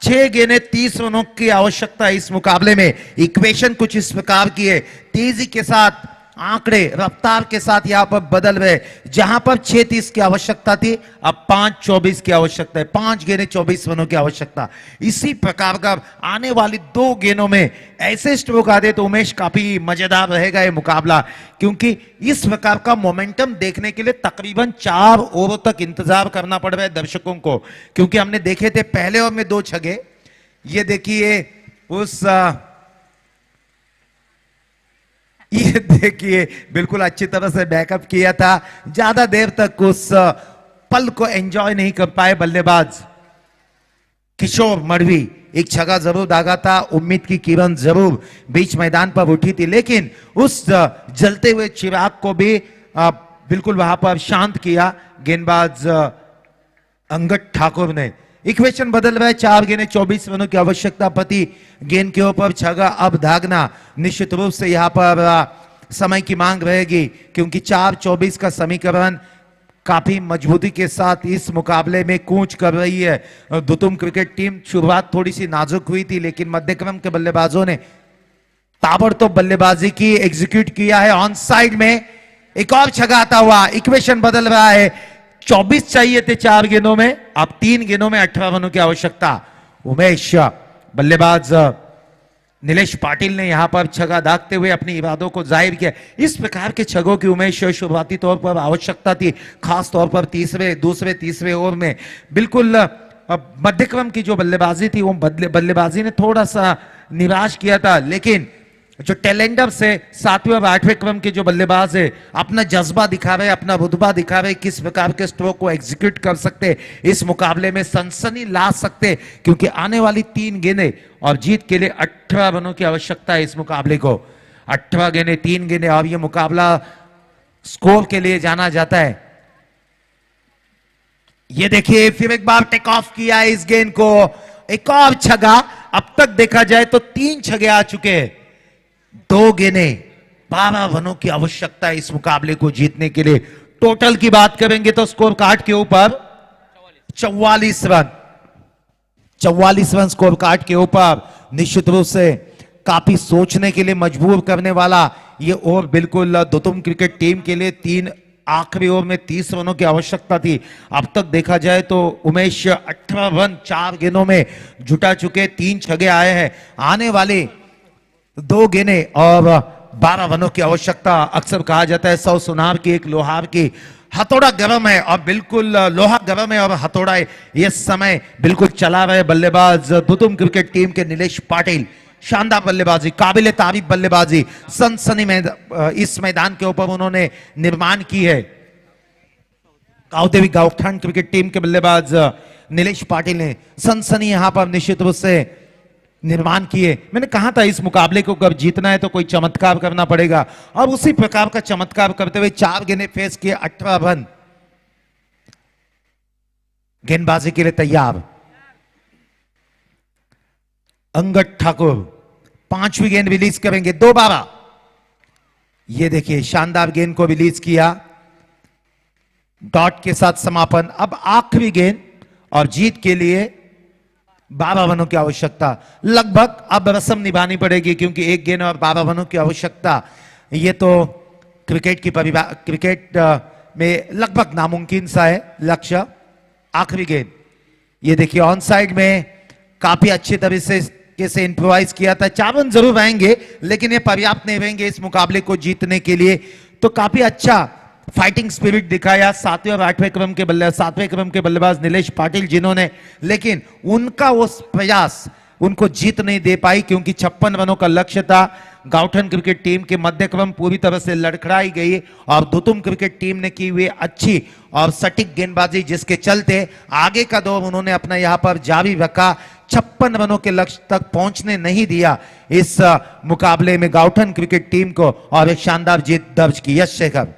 6 गेंदें 30 रनों की आवश्यकता है इस मुकाबले में। इक्वेशन कुछ इस प्रकार की है। तेजी के साथ आंकड़े रफ्तार के साथ यहां पर बदल रहे। जहां पर 6-30 की आवश्यकता थी अब 5-24 की आवश्यकता है। 5 गेंदें 24 रनों की आवश्यकता। इसी प्रकार का आने वाली 2 गेंदों में ऐसे स्ट्रोक आते तो उमेश काफी मजेदार रहेगा ये मुकाबला, क्योंकि इस प्रकार का मोमेंटम देखने के लिए तकरीबन 4 ओवरों तक इंतजार करना पड़ रहा है दर्शकों को, क्योंकि हमने देखे थे पहले ओवर में 2 छक्के। ये देखिए ये देखिए बिल्कुल अच्छी तरह से बैकअप किया था। ज्यादा देर तक उस पल को एंजॉय नहीं कर पाए बल्लेबाज किशोर मड़वी। एक छक्का जरूर दागा था, उम्मीद की किरण जरूर बीच मैदान पर उठी थी, लेकिन उस जलते हुए चिराग को भी बिल्कुल वहां पर शांत किया गेंदबाज अंगद ठाकुर ने। इक्वेशन बदल रहा है। 4 गेंदें 24 रनों की आवश्यकता। प्रति गेंद के ऊपर छक्का अब दागना निश्चित रूप से यहां पर समय की मांग रहेगी, क्योंकि 4-24 का समीकरण काफी मजबूती के साथ इस मुकाबले में कूच कर रही है धुतुम क्रिकेट टीम। शुरुआत थोड़ी सी नाजुक हुई थी, लेकिन मध्यक्रम के बल्लेबाजों ने ताबड़तोड़ बल्लेबाजी की, एग्जीक्यूट किया है। ऑन साइड में एक और छक्का आता हुआ। इक्वेशन बदल रहा है। 24 चाहिए थे 4 गेंदों में, अब 3 गेंदों में 18 रनों की आवश्यकता। उमेश बल्लेबाज नीलेश पाटिल ने यहां पर छक्का दागते हुए अपनी इरादों को जाहिर किया। इस प्रकार के छक्कों की उमेश शुरुआती तौर पर आवश्यकता थी, खास तौर पर दूसरे तीसरे ओवर में। बिल्कुल मध्यक्रम की जो बल्लेबाजी थी वो बल्लेबाजी ने थोड़ा सा निराश किया था, लेकिन जो टैलेंडर से 7वें और 8वें क्रम के जो बल्लेबाज है अपना जज्बा दिखा रहे, अपना रुतबा दिखा रहे, किस प्रकार के स्ट्रोक को एग्जीक्यूट कर सकते, इस मुकाबले में सनसनी ला सकते, क्योंकि आने वाली 3 गेंदें और जीत के लिए 18 रनों की आवश्यकता है इस मुकाबले को। 18 गेंदें 3 गेंदें और यह मुकाबला स्कोर के लिए जाना जाता है। ये देखिए फिर एक बार टेक ऑफ किया है इस गेंद को। एक और छक्का। अब तक देखा जाए तो 3 छक्के आ चुके हैं। 2 गेंदें 12 रनों की आवश्यकता है इस मुकाबले को जीतने के लिए। टोटल की बात करेंगे तो स्कोर कार्ड के ऊपर 44 रन। 44 रन स्कोर कार्ड के ऊपर निश्चित रूप से काफी सोचने के लिए मजबूर करने वाला ये ओवर बिल्कुल धुतुम क्रिकेट टीम के लिए। 3 आखिरी ओवर में 30 रनों की आवश्यकता थी। अब तक देखा जाए तो उमेश 18 रन 4 गेंदों में जुटा चुके। 3 छक्के आए हैं। आने वाले 2 गेंदें और 12 रनों की आवश्यकता। अक्सर कहा जाता है 100 सुनार की एक लोहार की। हथौड़ा गर्म है और बिल्कुल लोहा गर्म है और हथौड़ा ये समय बिल्कुल चला रहे बल्लेबाज धुतुम क्रिकेट टीम के नीलेश पाटिल। शानदार बल्लेबाजी, काबिले तारीफ बल्लेबाजी, सनसनी में इस मैदान के ऊपर उन्होंने निर्माण की है। गावदेवी गावठान क्रिकेट टीम के बल्लेबाज नीलेश पाटिल ने सनसनी यहां पर निश्चित रूप से निर्माण किए। मैंने कहा था इस मुकाबले को कब जीतना है तो कोई चमत्कार करना पड़ेगा, और उसी प्रकार का चमत्कार करते हुए 4 गेंदें फेस किए। 18 रन गेंदबाजी के लिए तैयार अंगद ठाकुर। 5वीं गेंद रिलीज करेंगे 2-12। ये देखिए शानदार गेंद को रिलीज किया, डॉट के साथ समापन। अब आखिरी गेंद और जीत के लिए 12 रनों की आवश्यकता। लगभग अब रस्म निभानी पड़ेगी क्योंकि एक गेंद और 12 रनों की आवश्यकता, ये तो क्रिकेट में लगभग नामुमकिन सा है लक्ष्य। आखिरी गेंद, ये देखिए ऑन साइड में काफी अच्छी तरीके से इंप्रोवाइज किया था। 4 रन जरूर आएंगे लेकिन ये पर्याप्त नहीं रहेंगे इस मुकाबले को जीतने के लिए। तो काफी अच्छा फाइटिंग स्पिरिट दिखाया 7वें और 8वें क्रम के बल्लेबाज नीलेश पाटिल, जिन्होंने, लेकिन उनका वो प्रयास उनको जीत नहीं दे पाई क्योंकि 56 रनों का लक्ष्य था। गाउठन क्रिकेट टीम के मध्यक्रम पूरी तरह से लड़खड़ाई गई और दुतुम क्रिकेट टीम ने की हुई अच्छी और सटीक गेंदबाजी, जिसके चलते आगे का दौर उन्होंने अपना यहां पर जारी रखा। 56 रनों के लक्ष्य तक पहुंचने नहीं दिया इस मुकाबले में गाउठन क्रिकेट टीम को और एक शानदार जीत दर्ज की। यश शेखर।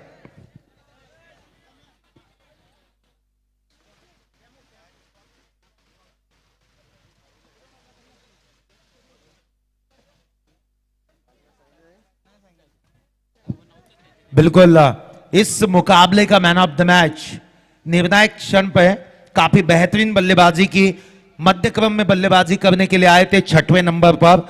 बिल्कुल इस मुकाबले का मैन ऑफ द मैच निर्णायक क्षण पर काफी बेहतरीन बल्लेबाजी की, मध्यक्रम में बल्लेबाजी करने के लिए आए थे 6वें नंबर पर।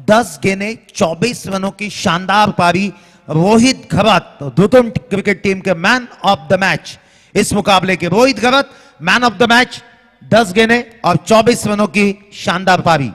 10 गेंदें 24 रनों की शानदार पारी। रोहित घरत दुतुम क्रिकेट टीम के मैन ऑफ द मैच इस मुकाबले के। रोहित घरत मैन ऑफ द मैच, 10 गेंदें और 24 रनों की शानदार पारी।